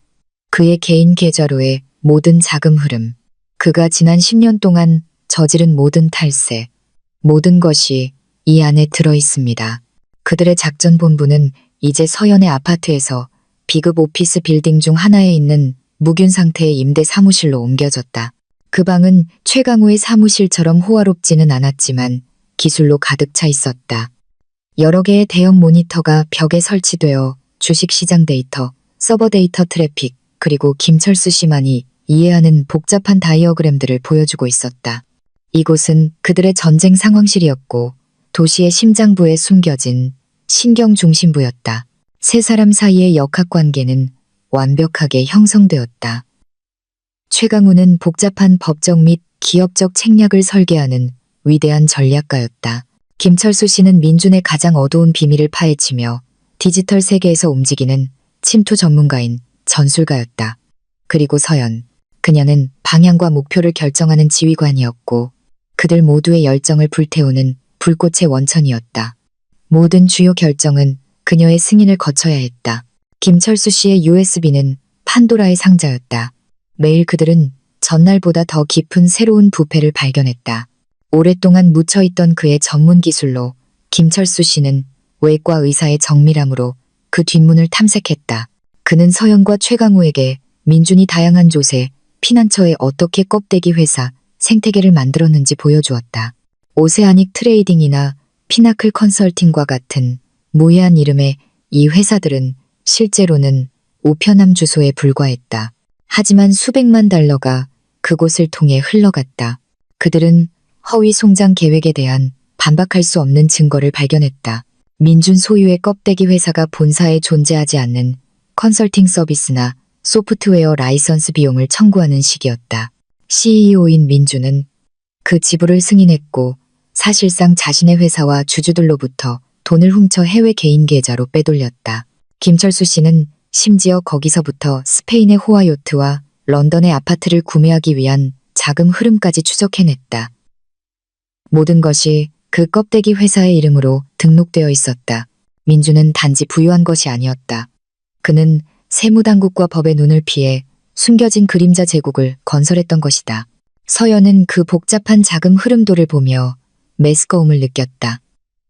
그의 개인 계좌로의 모든 자금 흐름, 그가 지난 10년 동안 저지른 모든 탈세, 모든 것이 이 안에 들어 있습니다. 그들의 작전 본부는 이제 서연의 아파트에서 비급 오피스 빌딩 중 하나에 있는 무균 상태의 임대 사무실로 옮겨졌다. 그 방은 최강호의 사무실처럼 호화롭지는 않았지만 기술로 가득 차 있었다. 여러 개의 대형 모니터가 벽에 설치되어 주식시장 데이터, 서버 데이터 트래픽, 그리고 김철수 씨만이 이해하는 복잡한 다이어그램들을 보여주고 있었다. 이곳은 그들의 전쟁 상황실이었고 도시의 심장부에 숨겨진 신경 중심부였다. 세 사람 사이의 역학관계는 완벽하게 형성되었다. 최강우는 복잡한 법적 및 기업적 책략을 설계하는 위대한 전략가였다. 김철수 씨는 민준의 가장 어두운 비밀을 파헤치며 디지털 세계에서 움직이는 침투 전문가인 전술가였다. 그리고 서연, 그녀는 방향과 목표를 결정하는 지휘관이었고 그들 모두의 열정을 불태우는 불꽃의 원천이었다. 모든 주요 결정은 그녀의 승인을 거쳐야 했다. 김철수 씨의 USB는 판도라의 상자였다. 매일 그들은 전날보다 더 깊은 새로운 부패를 발견했다. 오랫동안 묻혀있던 그의 전문 기술로 김철수 씨는 외과 의사의 정밀함으로 그 뒷문을 탐색했다. 그는 서연과 최강우에게 민준이 다양한 조세, 피난처에 어떻게 껍데기 회사, 생태계를 만들었는지 보여주었다. 오세아닉 트레이딩이나 피나클 컨설팅과 같은 무해한 이름의 이 회사들은 실제로는 우편함 주소에 불과했다. 하지만 수백만 달러가 그곳을 통해 흘러갔다. 그들은 허위 송장 계획에 대한 반박할 수 없는 증거를 발견했다. 민준 소유의 껍데기 회사가 본사에 존재하지 않는 컨설팅 서비스나 소프트웨어 라이선스 비용을 청구하는 시기였다. CEO인 민준은 그 지불을 승인했고 사실상 자신의 회사와 주주들로부터 돈을 훔쳐 해외 개인 계좌로 빼돌렸다. 김철수 씨는 심지어 거기서부터 스페인의 호화 요트와 런던의 아파트를 구매하기 위한 자금 흐름까지 추적해냈다. 모든 것이 그 껍데기 회사의 이름으로 등록되어 있었다. 민주는 단지 부유한 것이 아니었다. 그는 세무당국과 법의 눈을 피해 숨겨진 그림자 제국을 건설했던 것이다. 서연은 그 복잡한 자금 흐름도를 보며 메스꺼움을 느꼈다.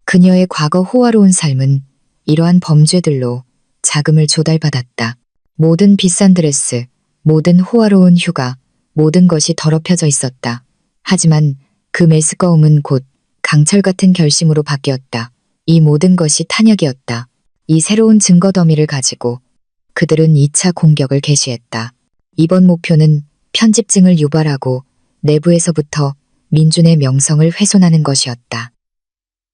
그녀의 과거 호화로운 삶은 이러한 범죄들로 자금을 조달받았다. 모든 비싼 드레스, 모든 호화로운 휴가, 모든 것이 더럽혀져 있었다. 하지만 그 메스꺼움은 곧 강철 같은 결심으로 바뀌었다. 이 모든 것이 탄약이었다. 이 새로운 증거 더미를 가지고 그들은 2차 공격을 개시했다. 이번 목표는 편집증을 유발하고 내부에서부터 민준의 명성을 훼손하는 것이었다.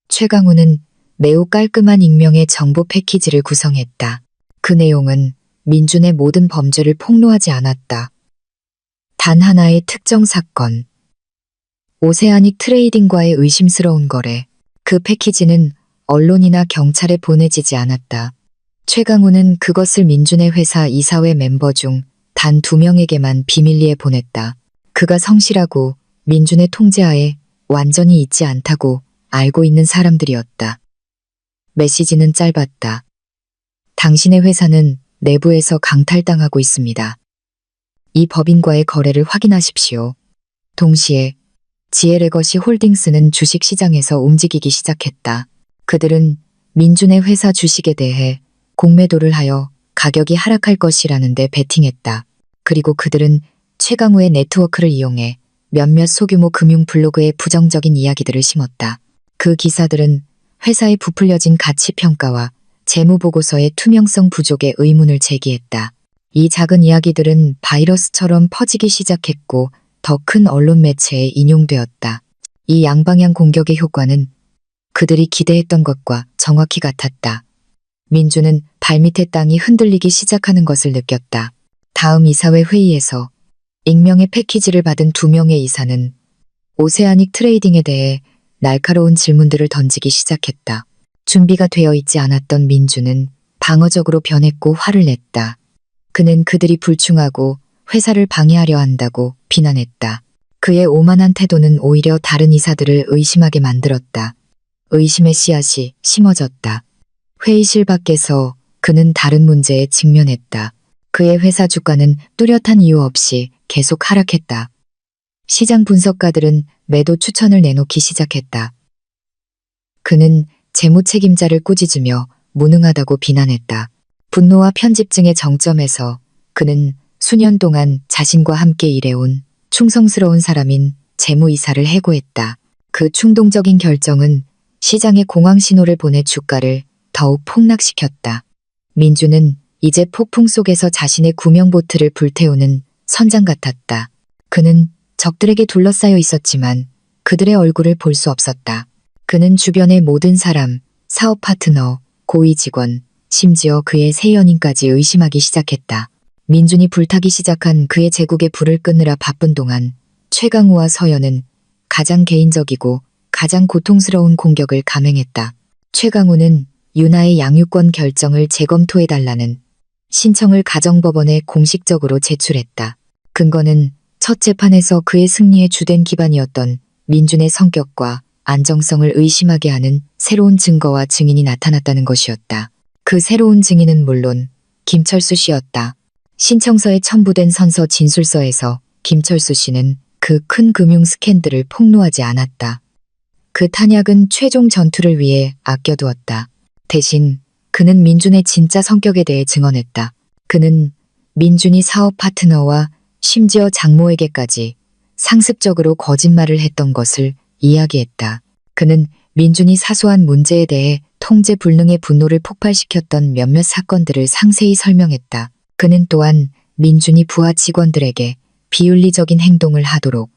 최강우는 매우 깔끔한 익명의 정보 패키지를 구성했다. 그 내용은 민준의 모든 범죄를 폭로하지 않았다. 단 하나의 특정 사건. 오세아닉 트레이딩과의 의심스러운 거래. 그 패키지는 언론이나 경찰에 보내지지 않았다. 최강우는 그것을 민준의 회사 이사회 멤버 중 단 2명에게만 비밀리에 보냈다. 그가 성실하고 민준의 통제하에 완전히 있지 않다고 알고 있는 사람들이었다. 메시지는 짧았다. 당신의 회사는 내부에서 강탈당하고 있습니다. 이 법인과의 거래를 확인하십시오. 동시에 지에레거시 홀딩스는 주식시장에서 움직이기 시작했다. 그들은 민준의 회사 주식에 대해 공매도를 하여 가격이 하락할 것이라는 데 베팅했다. 그리고 그들은 최강우의 네트워크를 이용해 몇몇 소규모 금융 블로그에 부정적인 이야기들을 심었다. 그 기사들은 회사의 부풀려진 가치평가와 재무보고서의 투명성 부족에 의문을 제기했다. 이 작은 이야기들은 바이러스처럼 퍼지기 시작했고 더 큰 언론 매체에 인용되었다. 이 양방향 공격의 효과는 그들이 기대했던 것과 정확히 같았다. 민주는 발밑의 땅이 흔들리기 시작하는 것을 느꼈다. 다음 이사회 회의에서 익명의 패키지를 받은 2명의 이사는 오세아닉 트레이딩에 대해 날카로운 질문들을 던지기 시작했다. 준비가 되어 있지 않았던 민주는 방어적으로 변했고 화를 냈다. 그는 그들이 불충하고 회사를 방해하려 한다고 비난했다. 그의 오만한 태도는 오히려 다른 이사들을 의심하게 만들었다. 의심의 씨앗이 심어졌다. 회의실 밖에서 그는 다른 문제에 직면했다. 그의 회사 주가는 뚜렷한 이유 없이 계속 하락했다. 시장 분석가들은 매도 추천을 내놓기 시작했다. 그는 재무 책임자를 꾸짖으며 무능하다고 비난했다. 분노와 편집증의 정점에서 그는 수년 동안 자신과 함께 일해온 충성스러운 사람인 재무이사를 해고했다. 그 충동적인 결정은 시장에 공황 신호를 보내 주가를 더욱 폭락시켰다. 민주는 이제 폭풍 속에서 자신의 구명보트를 불태우는 선장 같았다. 그는 적들에게 둘러싸여 있었지만 그들의 얼굴을 볼 수 없었다. 그는 주변의 모든 사람, 사업 파트너, 고위 직원, 심지어 그의 새 연인까지 의심하기 시작했다. 민준이 불타기 시작한 그의 제국의 불을 끄느라 바쁜 동안 최강우와 서연은 가장 개인적이고 가장 고통스러운 공격을 감행했다. 최강우는 유나의 양육권 결정을 재검토해달라는 신청을 가정법원에 공식적으로 제출했다. 근거는 첫 재판에서 그의 승리의 주된 기반이었던 민준의 성격과 안정성을 의심하게 하는 새로운 증거와 증인이 나타났다는 것이었다. 그 새로운 증인은 물론 김철수 씨였다. 신청서에 첨부된 선서 진술서에서 김철수 씨는 그 큰 금융 스캔들을 폭로하지 않았다. 그 탄약은 최종 전투를 위해 아껴두었다. 대신 그는 민준의 진짜 성격에 대해 증언했다. 그는 민준이 사업 파트너와 심지어 장모에게까지 상습적으로 거짓말을 했던 것을 이야기했다. 그는 민준이 사소한 문제에 대해 통제 불능의 분노를 폭발시켰던 몇몇 사건들을 상세히 설명했다. 그는 또한 민준이 부하 직원들에게 비윤리적인 행동을 하도록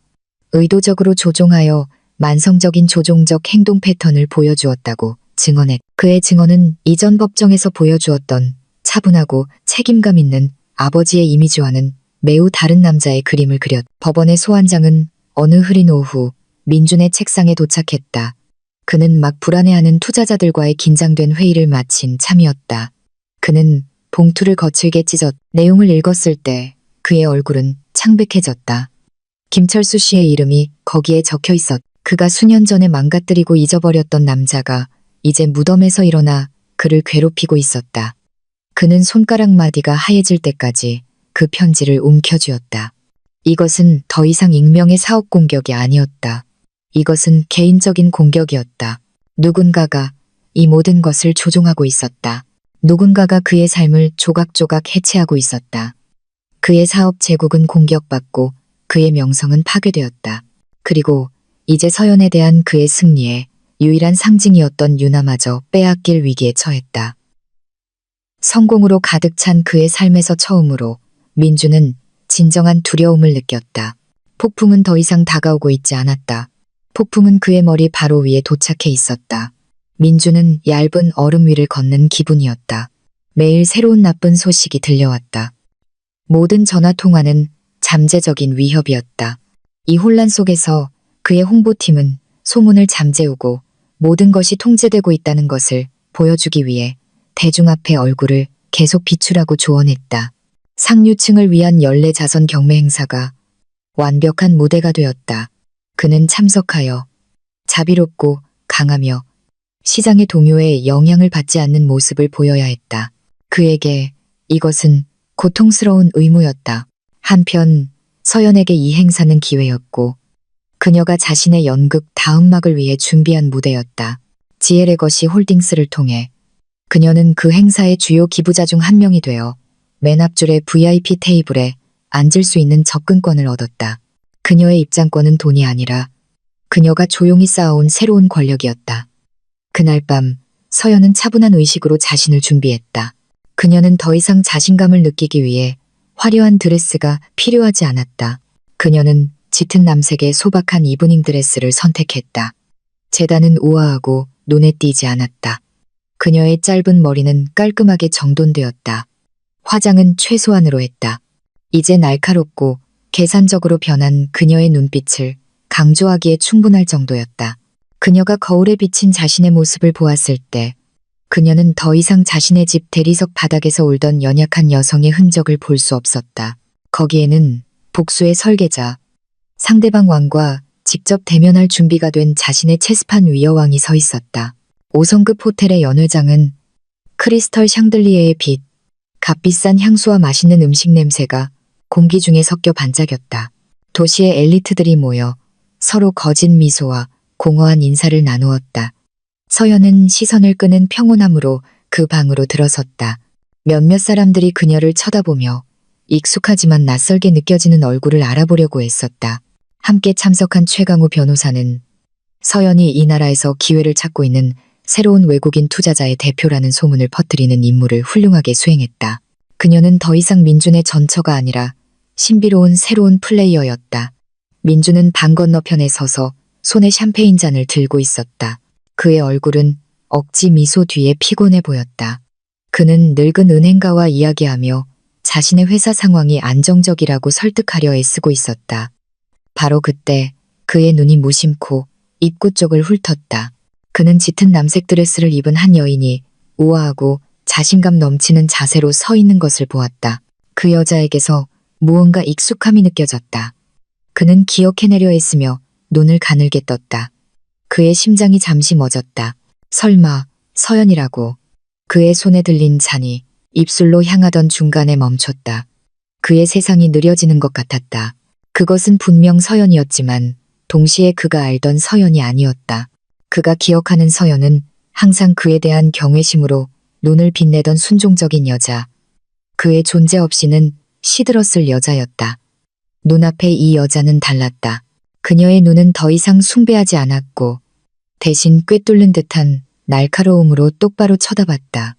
의도적으로 조종하여 만성적인 조종적 행동 패턴을 보여주었다고 증언했다. 그의 증언은 이전 법정에서 보여주었던 차분하고 책임감 있는 아버지의 이미지와는 매우 다른 남자의 그림을 그렸다. 법원의 소환장은 어느 흐린 오후 민준의 책상에 도착했다. 그는 막 불안해하는 투자자들과의 긴장된 회의를 마친 참이었다. 그는 봉투를 거칠게 찢어 내용을 읽었을 때 그의 얼굴은 창백해졌다. 김철수 씨의 이름이 거기에 적혀 있었다. 그가 수년 전에 망가뜨리고 잊어버렸던 남자가 이제 무덤에서 일어나 그를 괴롭히고 있었다. 그는 손가락 마디가 하얘질 때까지 그 편지를 움켜쥐었다. 이것은 더 이상 익명의 사업 공격이 아니었다. 이것은 개인적인 공격이었다. 누군가가 이 모든 것을 조종하고 있었다. 누군가가 그의 삶을 조각조각 해체하고 있었다. 그의 사업 제국은 공격받고 그의 명성은 파괴되었다. 그리고 이제 서연에 대한 그의 승리의 유일한 상징이었던 유나마저 빼앗길 위기에 처했다. 성공으로 가득 찬 그의 삶에서 처음으로 민주는 진정한 두려움을 느꼈다. 폭풍은 더 이상 다가오고 있지 않았다. 폭풍은 그의 머리 바로 위에 도착해 있었다. 민주는 얇은 얼음 위를 걷는 기분이었다. 매일 새로운 나쁜 소식이 들려왔다. 모든 전화 통화는 잠재적인 위협이었다. 이 혼란 속에서 그의 홍보팀은 소문을 잠재우고 모든 것이 통제되고 있다는 것을 보여주기 위해 대중 앞에 얼굴을 계속 비추라고 조언했다. 상류층을 위한 연례자선 경매 행사가 완벽한 무대가 되었다. 그는 참석하여 자비롭고 강하며 시장의 동요에 영향을 받지 않는 모습을 보여야 했다. 그에게 이것은 고통스러운 의무였다. 한편 서연에게 이 행사는 기회였고 그녀가 자신의 연극 다음막을 위해 준비한 무대였다. 지엘레거시 홀딩스를 통해 그녀는 그 행사의 주요 기부자 중 한 명이 되어 맨 앞줄의 VIP 테이블에 앉을 수 있는 접근권을 얻었다. 그녀의 입장권은 돈이 아니라 그녀가 조용히 쌓아온 새로운 권력이었다. 그날 밤 서연은 차분한 의식으로 자신을 준비했다. 그녀는 더 이상 자신감을 느끼기 위해 화려한 드레스가 필요하지 않았다. 그녀는 짙은 남색의 소박한 이브닝 드레스를 선택했다. 재단은 우아하고 눈에 띄지 않았다. 그녀의 짧은 머리는 깔끔하게 정돈되었다. 화장은 최소한으로 했다. 이제 날카롭고 계산적으로 변한 그녀의 눈빛을 강조하기에 충분할 정도였다. 그녀가 거울에 비친 자신의 모습을 보았을 때 그녀는 더 이상 자신의 집 대리석 바닥에서 울던 연약한 여성의 흔적을 볼 수 없었다. 거기에는 복수의 설계자, 상대방 왕과 직접 대면할 준비가 된 자신의 체스판 위여왕이 서 있었다. 5성급 호텔의 연회장은 크리스털 샹들리에의 빛, 값비싼 향수와 맛있는 음식 냄새가 공기 중에 섞여 반짝였다. 도시의 엘리트들이 모여 서로 거짓 미소와 공허한 인사를 나누었다. 서연은 시선을 끄는 평온함으로 그 방으로 들어섰다. 몇몇 사람들이 그녀를 쳐다보며 익숙하지만 낯설게 느껴지는 얼굴을 알아보려고 애썼다. 함께 참석한 최강우 변호사는 서연이 이 나라에서 기회를 찾고 있는 새로운 외국인 투자자의 대표라는 소문을 퍼뜨리는 임무를 훌륭하게 수행했다. 그녀는 더 이상 민준의 전처가 아니라 신비로운 새로운 플레이어였다. 민준은 방 건너편에 서서 손에 샴페인 잔을 들고 있었다. 그의 얼굴은 억지 미소 뒤에 피곤해 보였다. 그는 늙은 은행가와 이야기하며 자신의 회사 상황이 안정적이라고 설득하려 애쓰고 있었다. 바로 그때 그의 눈이 무심코 입구 쪽을 훑었다. 그는 짙은 남색 드레스를 입은 한 여인이 우아하고 자신감 넘치는 자세로 서 있는 것을 보았다. 그 여자에게서 무언가 익숙함이 느껴졌다. 그는 기억해내려 했으며 눈을 가늘게 떴다. 그의 심장이 잠시 멎었다. 설마 서연이라고. 그의 손에 들린 잔이 입술로 향하던 중간에 멈췄다. 그의 세상이 느려지는 것 같았다. 그것은 분명 서연이었지만 동시에 그가 알던 서연이 아니었다. 그가 기억하는 서연은 항상 그에 대한 경외심으로 눈을 빛내던 순종적인 여자. 그의 존재 없이는 시들었을 여자였다. 눈앞에 이 여자는 달랐다. 그녀의 눈은 더 이상 숭배하지 않았고 대신 꿰뚫는 듯한 날카로움으로 똑바로 쳐다봤다.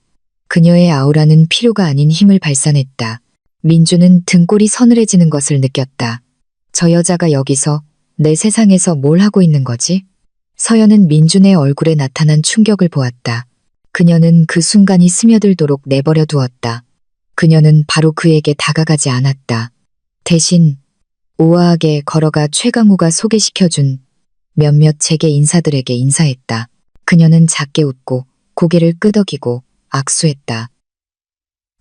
그녀의 아우라는 필요가 아닌 힘을 발산했다. 민주는 등골이 서늘해지는 것을 느꼈다. 저 여자가 여기서 내 세상에서 뭘 하고 있는 거지? 서연은 민준의 얼굴에 나타난 충격을 보았다. 그녀는 그 순간이 스며들도록 내버려 두었다. 그녀는 바로 그에게 다가가지 않았다. 대신 우아하게 걸어가 최강우가 소개시켜준 몇몇 재계 인사들에게 인사했다. 그녀는 작게 웃고 고개를 끄덕이고 악수했다.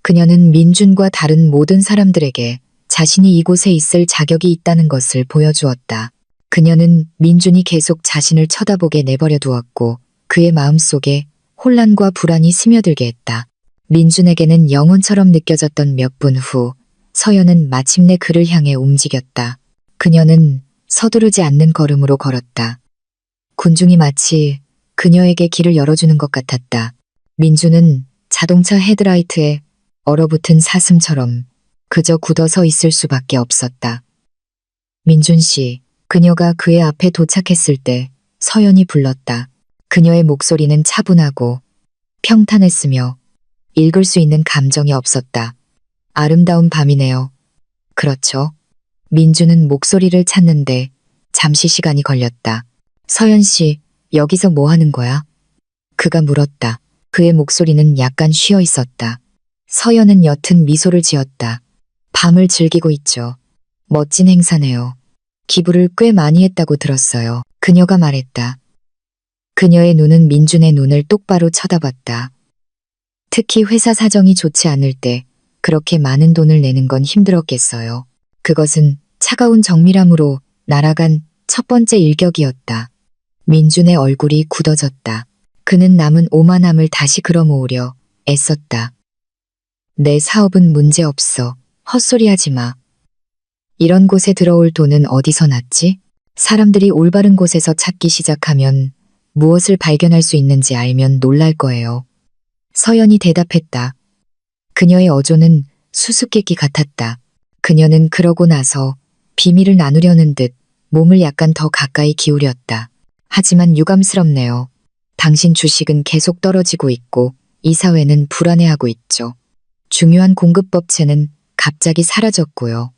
그녀는 민준과 다른 모든 사람들에게 자신이 이곳에 있을 자격이 있다는 것을 보여주었다. 그녀는 민준이 계속 자신을 쳐다보게 내버려 두었고 그의 마음속에 혼란과 불안이 스며들게 했다. 민준에게는 영혼처럼 느껴졌던 몇 분 후 서연은 마침내 그를 향해 움직였다. 그녀는 서두르지 않는 걸음으로 걸었다. 군중이 마치 그녀에게 길을 열어주는 것 같았다. 민준은 자동차 헤드라이트에 얼어붙은 사슴처럼 그저 굳어서 있을 수밖에 없었다. 민준 씨, 그녀가 그의 앞에 도착했을 때 서연이 불렀다. 그녀의 목소리는 차분하고 평탄했으며 읽을 수 있는 감정이 없었다. 아름다운 밤이네요. 그렇죠. 민준은 목소리를 찾는데 잠시 시간이 걸렸다. 서연 씨, 여기서 뭐 하는 거야? 그가 물었다. 그의 목소리는 약간 쉬어 있었다. 서연은 옅은 미소를 지었다. 밤을 즐기고 있죠. 멋진 행사네요. 기부를 꽤 많이 했다고 들었어요. 그녀가 말했다. 그녀의 눈은 민준의 눈을 똑바로 쳐다봤다. 특히 회사 사정이 좋지 않을 때 그렇게 많은 돈을 내는 건 힘들었겠어요. 그것은 차가운 정밀함으로 날아간 첫 번째 일격이었다. 민준의 얼굴이 굳어졌다. 그는 남은 오만함을 다시 끌어모으려 애썼다. 내 사업은 문제없어. 헛소리하지 마. 이런 곳에 들어올 돈은 어디서 났지? 사람들이 올바른 곳에서 찾기 시작하면 무엇을 발견할 수 있는지 알면 놀랄 거예요. 서연이 대답했다. 그녀의 어조는 수수께끼 같았다. 그녀는 그러고 나서 비밀을 나누려는 듯 몸을 약간 더 가까이 기울였다. 하지만 유감스럽네요. 당신 주식은 계속 떨어지고 있고 이 사회는 불안해하고 있죠. 중요한 공급법체는 갑자기 사라졌고요.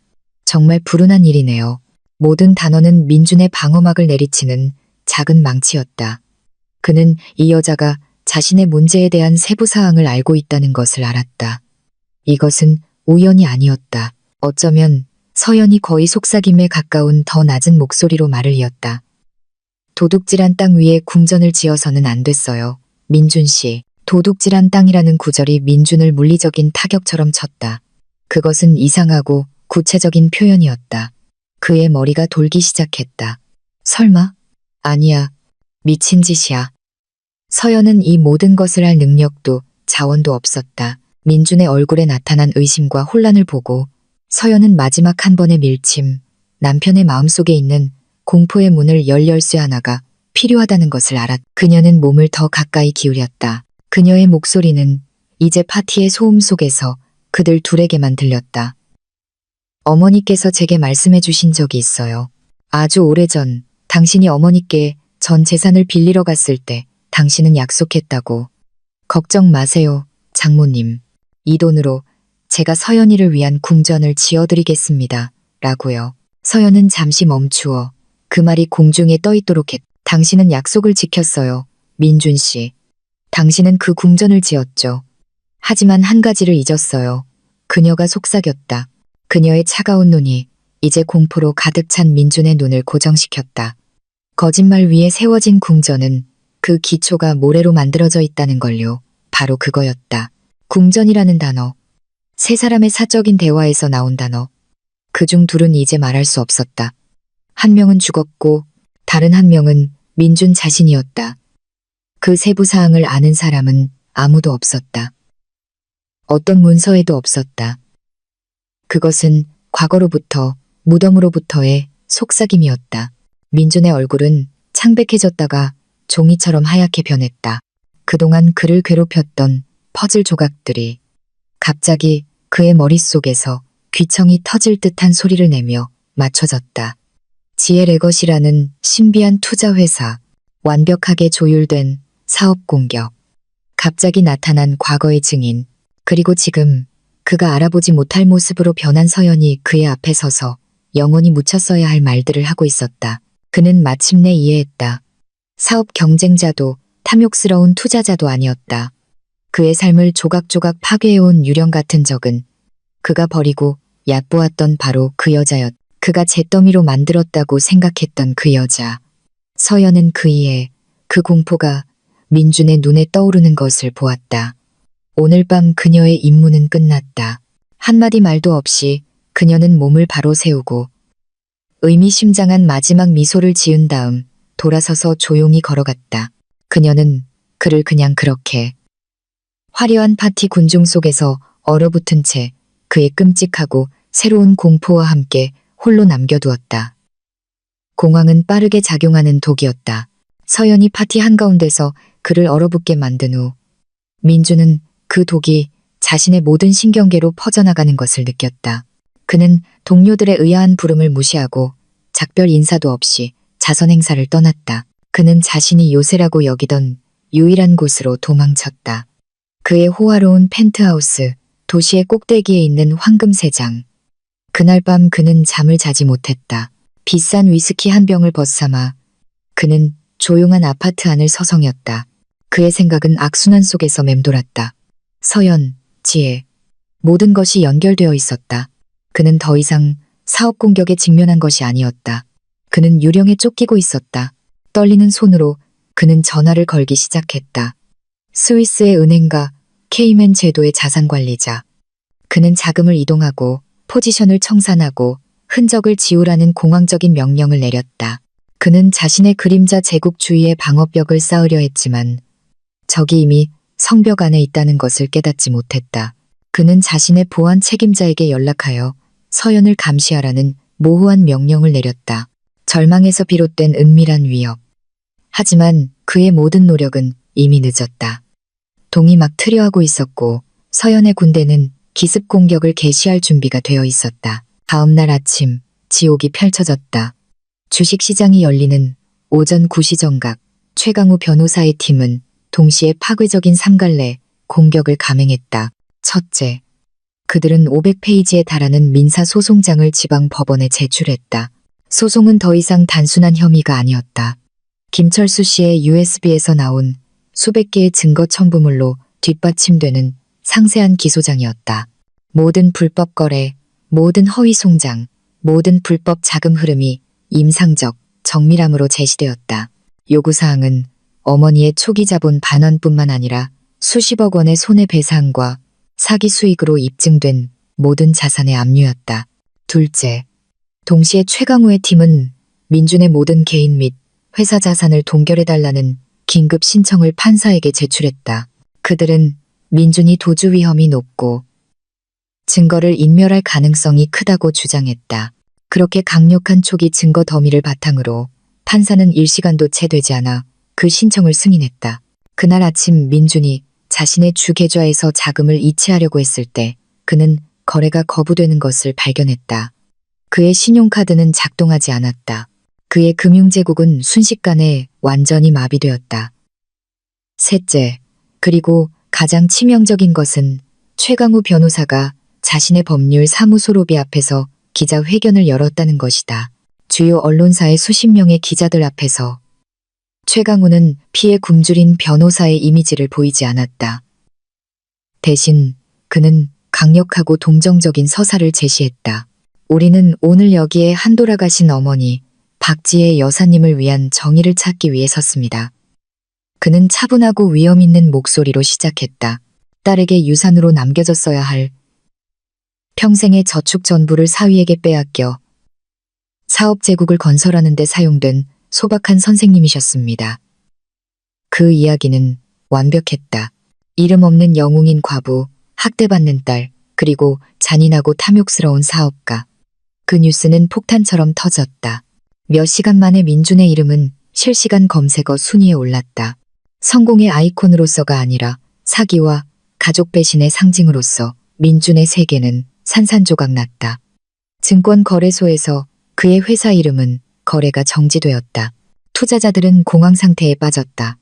정말 불운한 일이네요. 모든 단어는 민준의 방어막을 내리치는 작은 망치였다. 그는 이 여자가 자신의 문제에 대한 세부 사항을 알고 있다는 것을 알았다. 이것은 우연이 아니었다. 어쩌면 서연이 거의 속삭임에 가까운 더 낮은 목소리로 말을 이었다. 도둑질한 땅 위에 궁전을 지어서는 안 됐어요. 민준 씨, 도둑질한 땅이라는 구절이 민준을 물리적인 타격처럼 쳤다. 그것은 이상하고 구체적인 표현이었다. 그의 머리가 돌기 시작했다. 설마? 아니야. 미친 짓이야. 서연은 이 모든 것을 할 능력도 자원도 없었다. 민준의 얼굴에 나타난 의심과 혼란을 보고 서연은 마지막 한 번의 밀침, 남편의 마음속에 있는 공포의 문을 열 열쇠 하나가 필요하다는 것을 알았다. 그녀는 몸을 더 가까이 기울였다. 그녀의 목소리는 이제 파티의 소음 속에서 그들 둘에게만 들렸다. 어머니께서 제게 말씀해 주신 적이 있어요. 아주 오래전 당신이 어머니께 전 재산을 빌리러 갔을 때 당신은 약속했다고. 걱정 마세요, 장모님. 이 돈으로 제가 서연이를 위한 궁전을 지어드리겠습니다. 라고요. 서연은 잠시 멈추어 그 말이 공중에 떠있도록 했다. 당신은 약속을 지켰어요. 민준 씨. 당신은 그 궁전을 지었죠. 하지만 한 가지를 잊었어요. 그녀가 속삭였다. 그녀의 차가운 눈이 이제 공포로 가득 찬 민준의 눈을 고정시켰다. 거짓말 위에 세워진 궁전은 그 기초가 모래로 만들어져 있다는 걸요. 바로 그거였다. 궁전이라는 단어. 세 사람의 사적인 대화에서 나온 단어. 그중 둘은 이제 말할 수 없었다. 한 명은 죽었고 다른 한 명은 민준 자신이었다. 그 세부 사항을 아는 사람은 아무도 없었다. 어떤 문서에도 없었다. 그것은 과거로부터, 무덤으로부터의 속삭임이었다. 민준의 얼굴은 창백해졌다가 종이처럼 하얗게 변했다. 그동안 그를 괴롭혔던 퍼즐 조각들이 갑자기 그의 머릿속에서 귀청이 터질 듯한 소리를 내며 맞춰졌다. 지혜 레것이라는 신비한 투자회사, 완벽하게 조율된 사업 공격, 갑자기 나타난 과거의 증인, 그리고 지금 그가 알아보지 못할 모습으로 변한 서연이 그의 앞에 서서 영원히 묻혔어야 할 말들을 하고 있었다. 그는 마침내 이해했다. 사업 경쟁자도 탐욕스러운 투자자도 아니었다. 그의 삶을 조각조각 파괴해온 유령 같은 적은 그가 버리고 얕보았던 바로 그 여자였다. 그가 잿더미로 만들었다고 생각했던 그 여자. 서연은 그이에 그 공포가 민준의 눈에 떠오르는 것을 보았다. 오늘 밤 그녀의 임무는 끝났다. 한마디 말도 없이 그녀는 몸을 바로 세우고 의미심장한 마지막 미소를 지은 다음 돌아서서 조용히 걸어갔다. 그녀는 그를 그냥 그렇게 화려한 파티 군중 속에서 얼어붙은 채 그의 끔찍하고 새로운 공포와 함께 홀로 남겨두었다. 공황은 빠르게 작용하는 독이었다. 서연이 파티 한가운데서 그를 얼어붙게 만든 후 민주는 그 독이 자신의 모든 신경계로 퍼져나가는 것을 느꼈다. 그는 동료들의 의아한 부름을 무시하고 작별 인사도 없이 자선 행사를 떠났다. 그는 자신이 요새라고 여기던 유일한 곳으로 도망쳤다. 그의 호화로운 펜트하우스, 도시의 꼭대기에 있는 황금세장. 그날 밤 그는 잠을 자지 못했다. 비싼 위스키 한 병을 벗삼아 그는 조용한 아파트 안을 서성였다. 그의 생각은 악순환 속에서 맴돌았다. 서연, 지혜, 모든 것이 연결되어 있었다. 그는 더 이상 사업 공격에 직면한 것이 아니었다. 그는 유령에 쫓기고 있었다. 떨리는 손으로 그는 전화를 걸기 시작했다. 스위스의 은행가 케이맨 제도의 자산관리자. 그는 자금을 이동하고 포지션을 청산하고 흔적을 지우라는 공황적인 명령을 내렸다. 그는 자신의 그림자 제국 주위에 방어벽을 쌓으려 했지만 적이 이미 성벽 안에 있다는 것을 깨닫지 못했다. 그는 자신의 보안 책임자에게 연락하여 서연을 감시하라는 모호한 명령을 내렸다. 절망에서 비롯된 은밀한 위협. 하지만 그의 모든 노력은 이미 늦었다. 동이 막 트려하고 있었고 서연의 군대는 기습 공격을 개시할 준비가 되어 있었다. 다음 날 아침 지옥이 펼쳐졌다. 주식시장이 열리는 오전 9시 정각 최강우 변호사의 팀은 동시에 파괴적인 3갈래 공격을 감행했다. 첫째, 그들은 500페이지에 달하는 민사소송장을 지방법원에 제출했다. 소송은 더 이상 단순한 혐의가 아니었다. 김철수 씨의 USB에서 나온 수백 개의 증거 첨부물로 뒷받침되는 상세한 기소장이었다. 모든 불법 거래, 모든 허위 송장, 모든 불법 자금 흐름이 임상적, 정밀함으로 제시되었다. 요구사항은 어머니의 초기 자본 반환뿐만 아니라 수십억 원의 손해배상과 사기 수익으로 입증된 모든 자산의 압류였다. 둘째, 동시에 최강우의 팀은 민준의 모든 개인 및 회사 자산을 동결해달라는 긴급 신청을 판사에게 제출했다. 그들은 민준이 도주 위험이 높고 증거를 인멸할 가능성이 크다고 주장했다. 그렇게 강력한 초기 증거 더미를 바탕으로 판사는 일시간도 채 되지 않아 그 신청을 승인했다. 그날 아침 민준이 자신의 주 계좌에서 자금을 이체하려고 했을 때 그는 거래가 거부되는 것을 발견했다. 그의 신용카드는 작동하지 않았다. 그의 금융제국은 순식간에 완전히 마비되었다. 셋째, 그리고 가장 치명적인 것은 최강우 변호사가 자신의 법률 사무소 로비 앞에서 기자회견을 열었다는 것이다. 주요 언론사의 수십 명의 기자들 앞에서 최강우는 피에 굶주린 변호사의 이미지를 보이지 않았다. 대신 그는 강력하고 동정적인 서사를 제시했다. 우리는 오늘 여기에 한돌아가신 어머니 박지혜 여사님을 위한 정의를 찾기 위해 섰습니다. 그는 차분하고 위험 있는 목소리로 시작했다. 딸에게 유산으로 남겨졌어야 할 평생의 저축 전부를 사위에게 빼앗겨 사업 제국을 건설하는 데 사용된 소박한 선생님이셨습니다. 그 이야기는 완벽했다. 이름 없는 영웅인 과부, 학대받는 딸, 그리고 잔인하고 탐욕스러운 사업가. 그 뉴스는 폭탄처럼 터졌다. 몇 시간 만에 민준의 이름은 실시간 검색어 순위에 올랐다. 성공의 아이콘으로서가 아니라 사기와 가족 배신의 상징으로서 민준의 세계는 산산조각 났다. 증권거래소에서 그의 회사 이름은 거래가 정지되었다. 투자자들은 공황 상태에 빠졌다.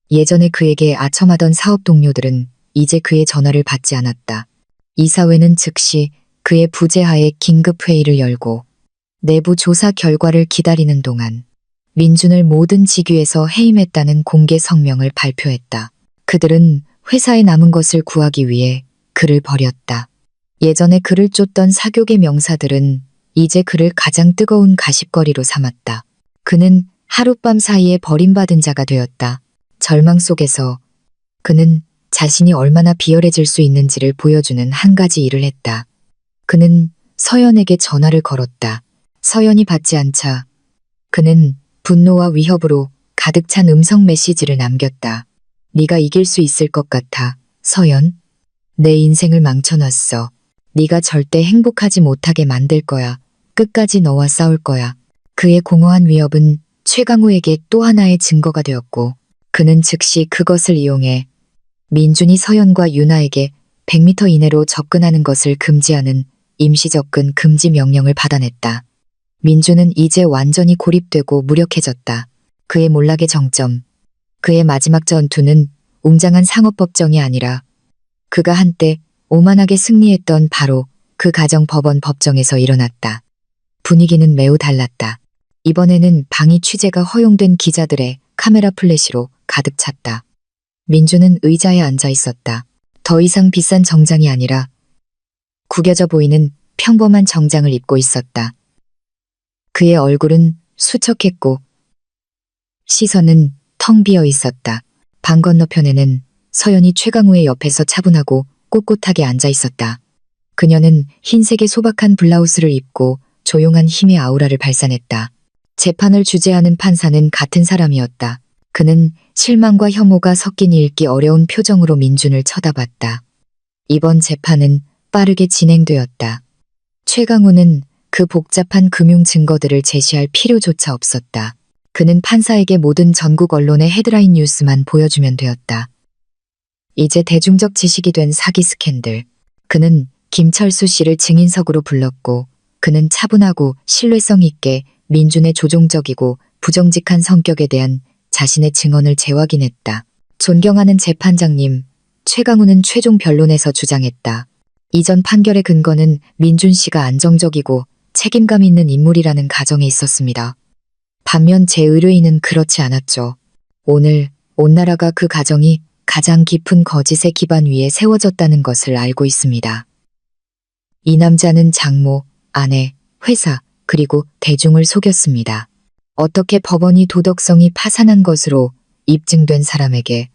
예전에 그에게 아첨하던 사업 동료들은 이제 그의 전화를 받지 않았다. 이사회는 즉시 그의 부재하에 긴급회의를 열고 내부 조사 결과를 기다리는 동안 민준을 모든 직위에서 해임했다는 공개 성명을 발표했다. 그들은 회사에 남은 것을 구하기 위해 그를 버렸다. 예전에 그를 쫓던 사교계 명사들은 이제 그를 가장 뜨거운 가십거리로 삼았다. 그는 하룻밤 사이에 버림받은 자가 되었다. 절망 속에서 그는 자신이 얼마나 비열해질 수 있는지를 보여주는 한 가지 일을 했다. 그는 서연에게 전화를 걸었다. 서연이 받지 않자 그는 분노와 위협으로 가득 찬 음성 메시지를 남겼다. 네가 이길 수 있을 것 같아, 서연. 내 인생을 망쳐놨어. 네가 절대 행복하지 못하게 만들 거야. 끝까지 너와 싸울 거야. 그의 공허한 위협은 최강우에게 또 하나의 증거가 되었고 그는 즉시 그것을 이용해 민준이 서연과 유나에게 100m 이내로 접근하는 것을 금지하는 임시 접근 금지 명령을 받아냈다. 민준은 이제 완전히 고립되고 무력해졌다. 그의 몰락의 정점, 그의 마지막 전투는 웅장한 상업법정이 아니라 그가 한때 오만하게 승리했던 바로 그 가정법원 법정에서 일어났다. 분위기는 매우 달랐다. 이번에는 방위 취재가 허용된 기자들의 카메라 플래시로 가득 찼다. 민준은 의자에 앉아 있었다. 더 이상 비싼 정장이 아니라 구겨져 보이는 평범한 정장을 입고 있었다. 그의 얼굴은 수척했고 시선은 텅 비어 있었다. 방 건너편에는 서연이 최강우의 옆에서 차분하고 꼿꼿하게 앉아 있었다. 그녀는 흰색의 소박한 블라우스를 입고 조용한 힘의 아우라를 발산했다. 재판을 주재하는 판사는 같은 사람이었다. 그는 실망과 혐오가 섞인 읽기 어려운 표정으로 민준을 쳐다봤다. 이번 재판은 빠르게 진행되었다. 최강우는 그 복잡한 금융 증거들을 제시할 필요조차 없었다. 그는 판사에게 모든 전국 언론의 헤드라인 뉴스만 보여주면 되었다. 이제 대중적 지식이 된 사기 스캔들. 그는 김철수 씨를 증인석으로 불렀고 그는 차분하고 신뢰성 있게 민준의 조종적이고 부정직한 성격에 대한 자신의 증언을 재확인했다. 존경하는 재판장님, 최강우는 최종 변론에서 주장했다. 이전 판결의 근거는 민준 씨가 안정적이고 책임감 있는 인물이라는 가정에 있었습니다. 반면 제 의뢰인은 그렇지 않았죠. 오늘 온 나라가 그 가정이 가장 깊은 거짓의 기반 위에 세워졌다는 것을 알고 있습니다. 이 남자는 장모, 아내, 회사, 그리고 대중을 속였습니다. 어떻게 법원이 도덕성이 파산한 것으로 입증된 사람에게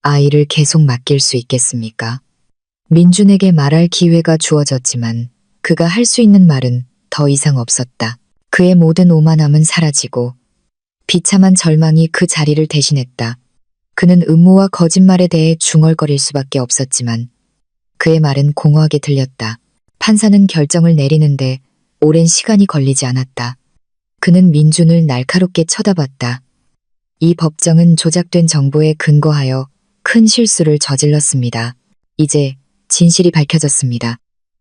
아이를 계속 맡길 수 있겠습니까? 민준에게 말할 기회가 주어졌지만 그가 할 수 있는 말은 더 이상 없었다. 그의 모든 오만함은 사라지고 비참한 절망이 그 자리를 대신했다. 그는 음모와 거짓말에 대해 중얼거릴 수밖에 없었지만 그의 말은 공허하게 들렸다. 판사는 결정을 내리는데 오랜 시간이 걸리지 않았다. 그는 민준을 날카롭게 쳐다봤다. 이 법정은 조작된 정보에 근거하여 큰 실수를 저질렀습니다. 이제 진실이 밝혀졌습니다.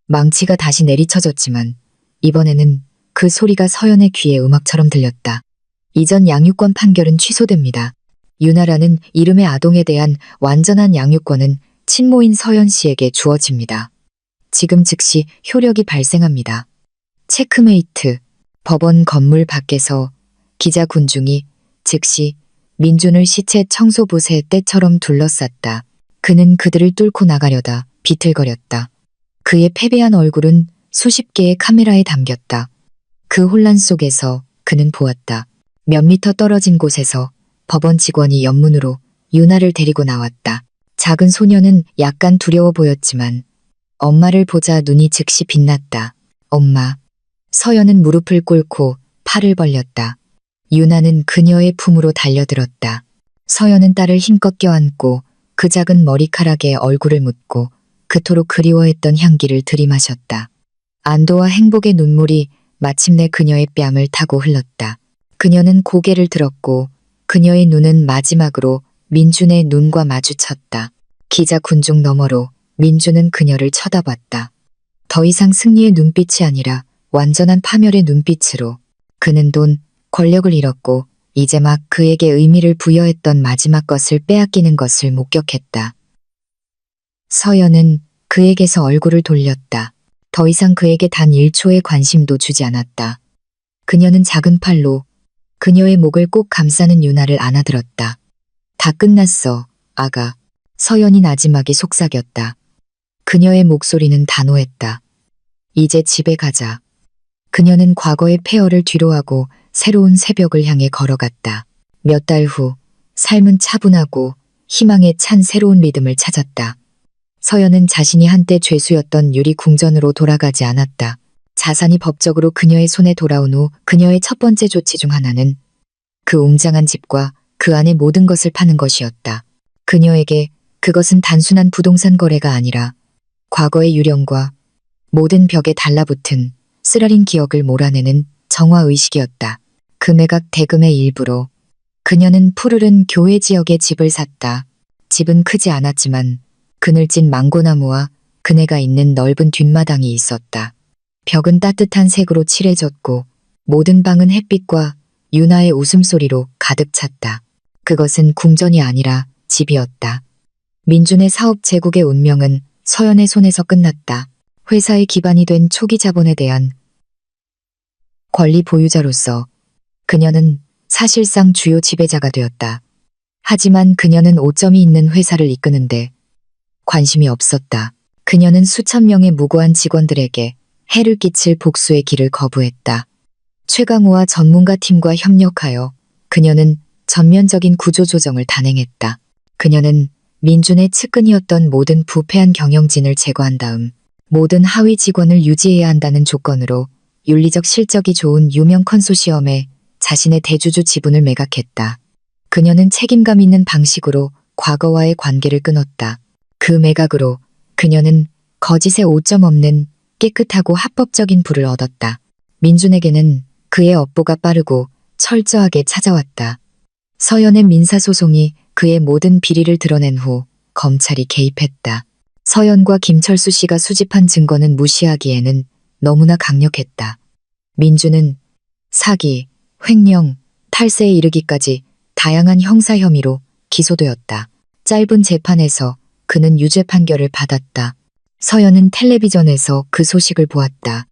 망치가 다시 내리쳐졌지만 이번에는 그 소리가 서연의 귀에 음악처럼 들렸다. 이전 양육권 판결은 취소됩니다. 유나라는 이름의 아동에 대한 완전한 양육권은 친모인 서연 씨에게 주어집니다. 지금 즉시 효력이 발생합니다. 체크메이트. 법원 건물 밖에서 기자 군중이 즉시 민준을 시체 청소봇의 떼처럼 둘러쌌다. 그는 그들을 뚫고 나가려다 비틀거렸다. 그의 패배한 얼굴은 수십 개의 카메라에 담겼다. 그 혼란 속에서 그는 보았다. 몇 미터 떨어진 곳에서 법원 직원이 옆문으로 유나를 데리고 나왔다. 작은 소녀는 약간 두려워 보였지만 엄마를 보자 눈이 즉시 빛났다. 엄마. 서연은 무릎을 꿇고 팔을 벌렸다. 유나는 그녀의 품으로 달려들었다. 서연은 딸을 힘껏 껴안고 그 작은 머리카락에 얼굴을 묻고 그토록 그리워했던 향기를 들이마셨다. 안도와 행복의 눈물이 마침내 그녀의 뺨을 타고 흘렀다. 그녀는 고개를 들었고 그녀의 눈은 마지막으로 민준의 눈과 마주쳤다. 기자 군중 너머로 민준은 그녀를 쳐다봤다. 더 이상 승리의 눈빛이 아니라 완전한 파멸의 눈빛으로. 그는 돈, 권력을 잃었고 이제 막 그에게 의미를 부여했던 마지막 것을 빼앗기는 것을 목격했다. 서연은 그에게서 얼굴을 돌렸다. 더 이상 그에게 단 1초의 관심도 주지 않았다. 그녀는 작은 팔로 그녀의 목을 꼭 감싸는 유나를 안아들었다. 다 끝났어, 아가. 서연이 나지막이 속삭였다. 그녀의 목소리는 단호했다. 이제 집에 가자. 그녀는 과거의 폐허를 뒤로하고 새로운 새벽을 향해 걸어갔다. 몇 달 후 삶은 차분하고 희망에 찬 새로운 리듬을 찾았다. 서연은 자신이 한때 죄수였던 유리 궁전으로 돌아가지 않았다. 자산이 법적으로 그녀의 손에 돌아온 후 그녀의 첫 번째 조치 중 하나는 그 웅장한 집과 그 안의 모든 것을 파는 것이었다. 그녀에게 그것은 단순한 부동산 거래가 아니라 과거의 유령과 모든 벽에 달라붙은 쓰라린 기억을 몰아내는 정화의식이었다. 금매각 대금의 일부로 그녀는 푸르른 교외 지역에 집을 샀다. 집은 크지 않았지만 그늘진 망고나무와 그네가 있는 넓은 뒷마당이 있었다. 벽은 따뜻한 색으로 칠해졌고 모든 방은 햇빛과 유나의 웃음소리로 가득 찼다. 그것은 궁전이 아니라 집이었다. 민준의 사업 제국의 운명은 서연의 손에서 끝났다. 회사의 기반이 된 초기 자본에 대한 권리 보유자로서 그녀는 사실상 주요 지배자가 되었다. 하지만 그녀는 오점이 있는 회사를 이끄는데 관심이 없었다. 그녀는 수천 명의 무고한 직원들에게 해를 끼칠 복수의 길을 거부했다. 최강우와 전문가 팀과 협력하여 그녀는 전면적인 구조조정을 단행했다. 그녀는 민준의 측근이었던 모든 부패한 경영진을 제거한 다음 모든 하위 직원을 유지해야 한다는 조건으로 윤리적 실적이 좋은 유명 컨소시엄에 자신의 대주주 지분을 매각했다. 그녀는 책임감 있는 방식으로 과거와의 관계를 끊었다. 그 매각으로 그녀는 거짓의 오점 없는 깨끗하고 합법적인 부를 얻었다. 민준에게는 그의 업보가 빠르고 철저하게 찾아왔다. 서연의 민사소송이 그의 모든 비리를 드러낸 후 검찰이 개입했다. 서연과 김철수 씨가 수집한 증거는 무시하기에는 너무나 강력했다. 민준은 사기, 횡령, 탈세에 이르기까지 다양한 형사 혐의로 기소되었다. 짧은 재판에서 그는 유죄 판결을 받았다. 서연은 텔레비전에서 그 소식을 보았다.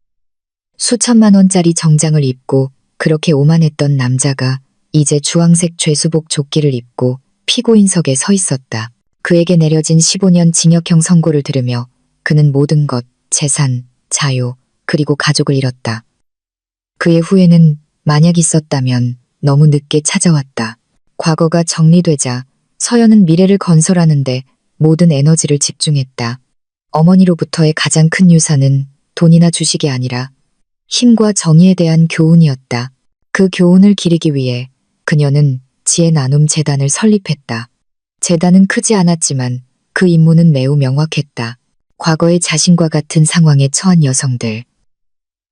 수천만 원짜리 정장을 입고 그렇게 오만했던 남자가 이제 주황색 죄수복 조끼를 입고 피고인석에 서 있었다. 그에게 내려진 15년 징역형 선고를 들으며 그는 모든 것, 재산, 자유, 그리고 가족을 잃었다. 그의 후회는 만약 있었다면 너무 늦게 찾아왔다. 과거가 정리되자 서연은 미래를 건설하는데 모든 에너지를 집중했다. 어머니로부터의 가장 큰 유산은 돈이나 주식이 아니라 힘과 정의에 대한 교훈이었다. 그 교훈을 기리기 위해 그녀는 지혜 나눔 재단을 설립했다. 재단은 크지 않았지만 그 임무는 매우 명확했다. 과거의 자신과 같은 상황에 처한 여성들,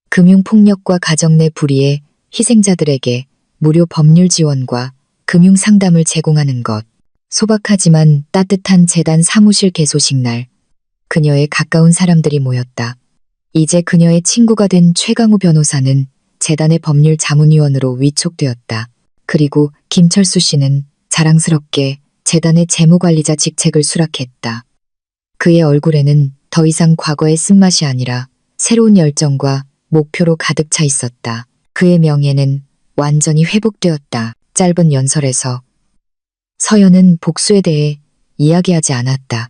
금융폭력과 가정 내 불의의 희생자들에게 무료 법률 지원과 금융 상담을 제공하는 것. 소박하지만 따뜻한 재단 사무실 개소식 날, 그녀의 가까운 사람들이 모였다. 이제 그녀의 친구가 된 최강우 변호사는 재단의 법률 자문위원으로 위촉되었다. 그리고 김철수 씨는 자랑스럽게 재단의 재무관리자 직책을 수락했다. 그의 얼굴에는 더 이상 과거의 쓴맛이 아니라 새로운 열정과 목표로 가득 차 있었다. 그의 명예는 완전히 회복되었다. 짧은 연설에서 서연은 복수에 대해 이야기하지 않았다.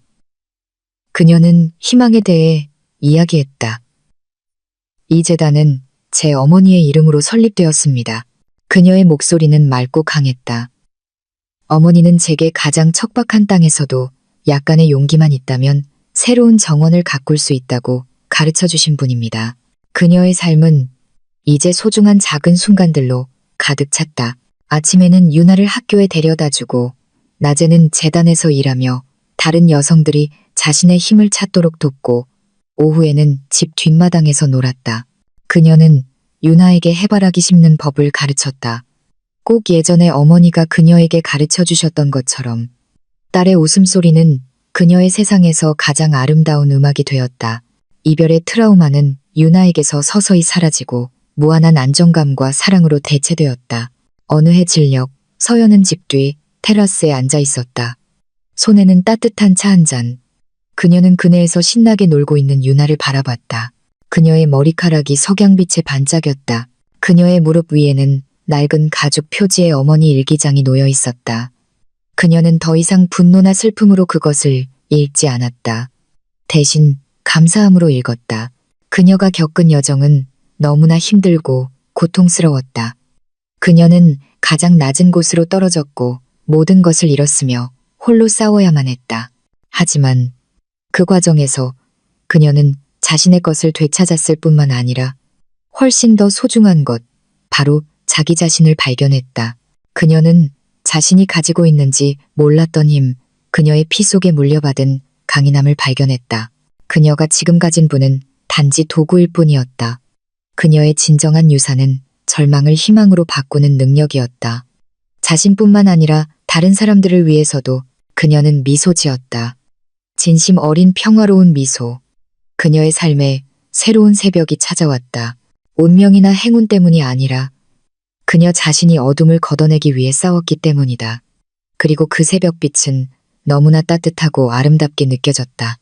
그녀는 희망에 대해 이야기했다. 이 재단은 제 어머니의 이름으로 설립되었습니다. 그녀의 목소리는 맑고 강했다. 어머니는 제게 가장 척박한 땅에서도 약간의 용기만 있다면 새로운 정원을 가꿀 수 있다고 가르쳐 주신 분입니다. 그녀의 삶은 이제 소중한 작은 순간들로 가득 찼다. 아침에는 유나를 학교에 데려다주고 낮에는 재단에서 일하며 다른 여성들이 자신의 힘을 찾도록 돕고 오후에는 집 뒷마당에서 놀았다. 그녀는 유나에게 해바라기 심는 법을 가르쳤다. 꼭 예전에 어머니가 그녀에게 가르쳐 주셨던 것처럼 딸의 웃음소리는 그녀의 세상에서 가장 아름다운 음악이 되었다. 이별의 트라우마는 유나에게서 서서히 사라지고 무한한 안정감과 사랑으로 대체되었다. 어느 해 저녁, 서연은 집 뒤 테라스에 앉아 있었다. 손에는 따뜻한 차 한 잔. 그녀는 그네에서 신나게 놀고 있는 유나를 바라봤다. 그녀의 머리카락이 석양빛에 반짝였다. 그녀의 무릎 위에는 낡은 가죽 표지의 어머니 일기장이 놓여 있었다. 그녀는 더 이상 분노나 슬픔으로 그것을 읽지 않았다. 대신 감사함으로 읽었다. 그녀가 겪은 여정은 너무나 힘들고 고통스러웠다. 그녀는 가장 낮은 곳으로 떨어졌고 모든 것을 잃었으며 홀로 싸워야만 했다. 하지만 그 과정에서 그녀는 자신의 것을 되찾았을 뿐만 아니라 훨씬 더 소중한 것, 바로 자기 자신을 발견했다. 그녀는 자신이 가지고 있는지 몰랐던 힘, 그녀의 피 속에 물려받은 강인함을 발견했다. 그녀가 지금 가진 부는 단지 도구일 뿐이었다. 그녀의 진정한 유산은 절망을 희망으로 바꾸는 능력이었다. 자신뿐만 아니라 다른 사람들을 위해서도 그녀는 미소 지었다. 진심 어린 평화로운 미소. 그녀의 삶에 새로운 새벽이 찾아왔다. 운명이나 행운 때문이 아니라 그녀 자신이 어둠을 걷어내기 위해 싸웠기 때문이다. 그리고 그 새벽빛은 너무나 따뜻하고 아름답게 느껴졌다.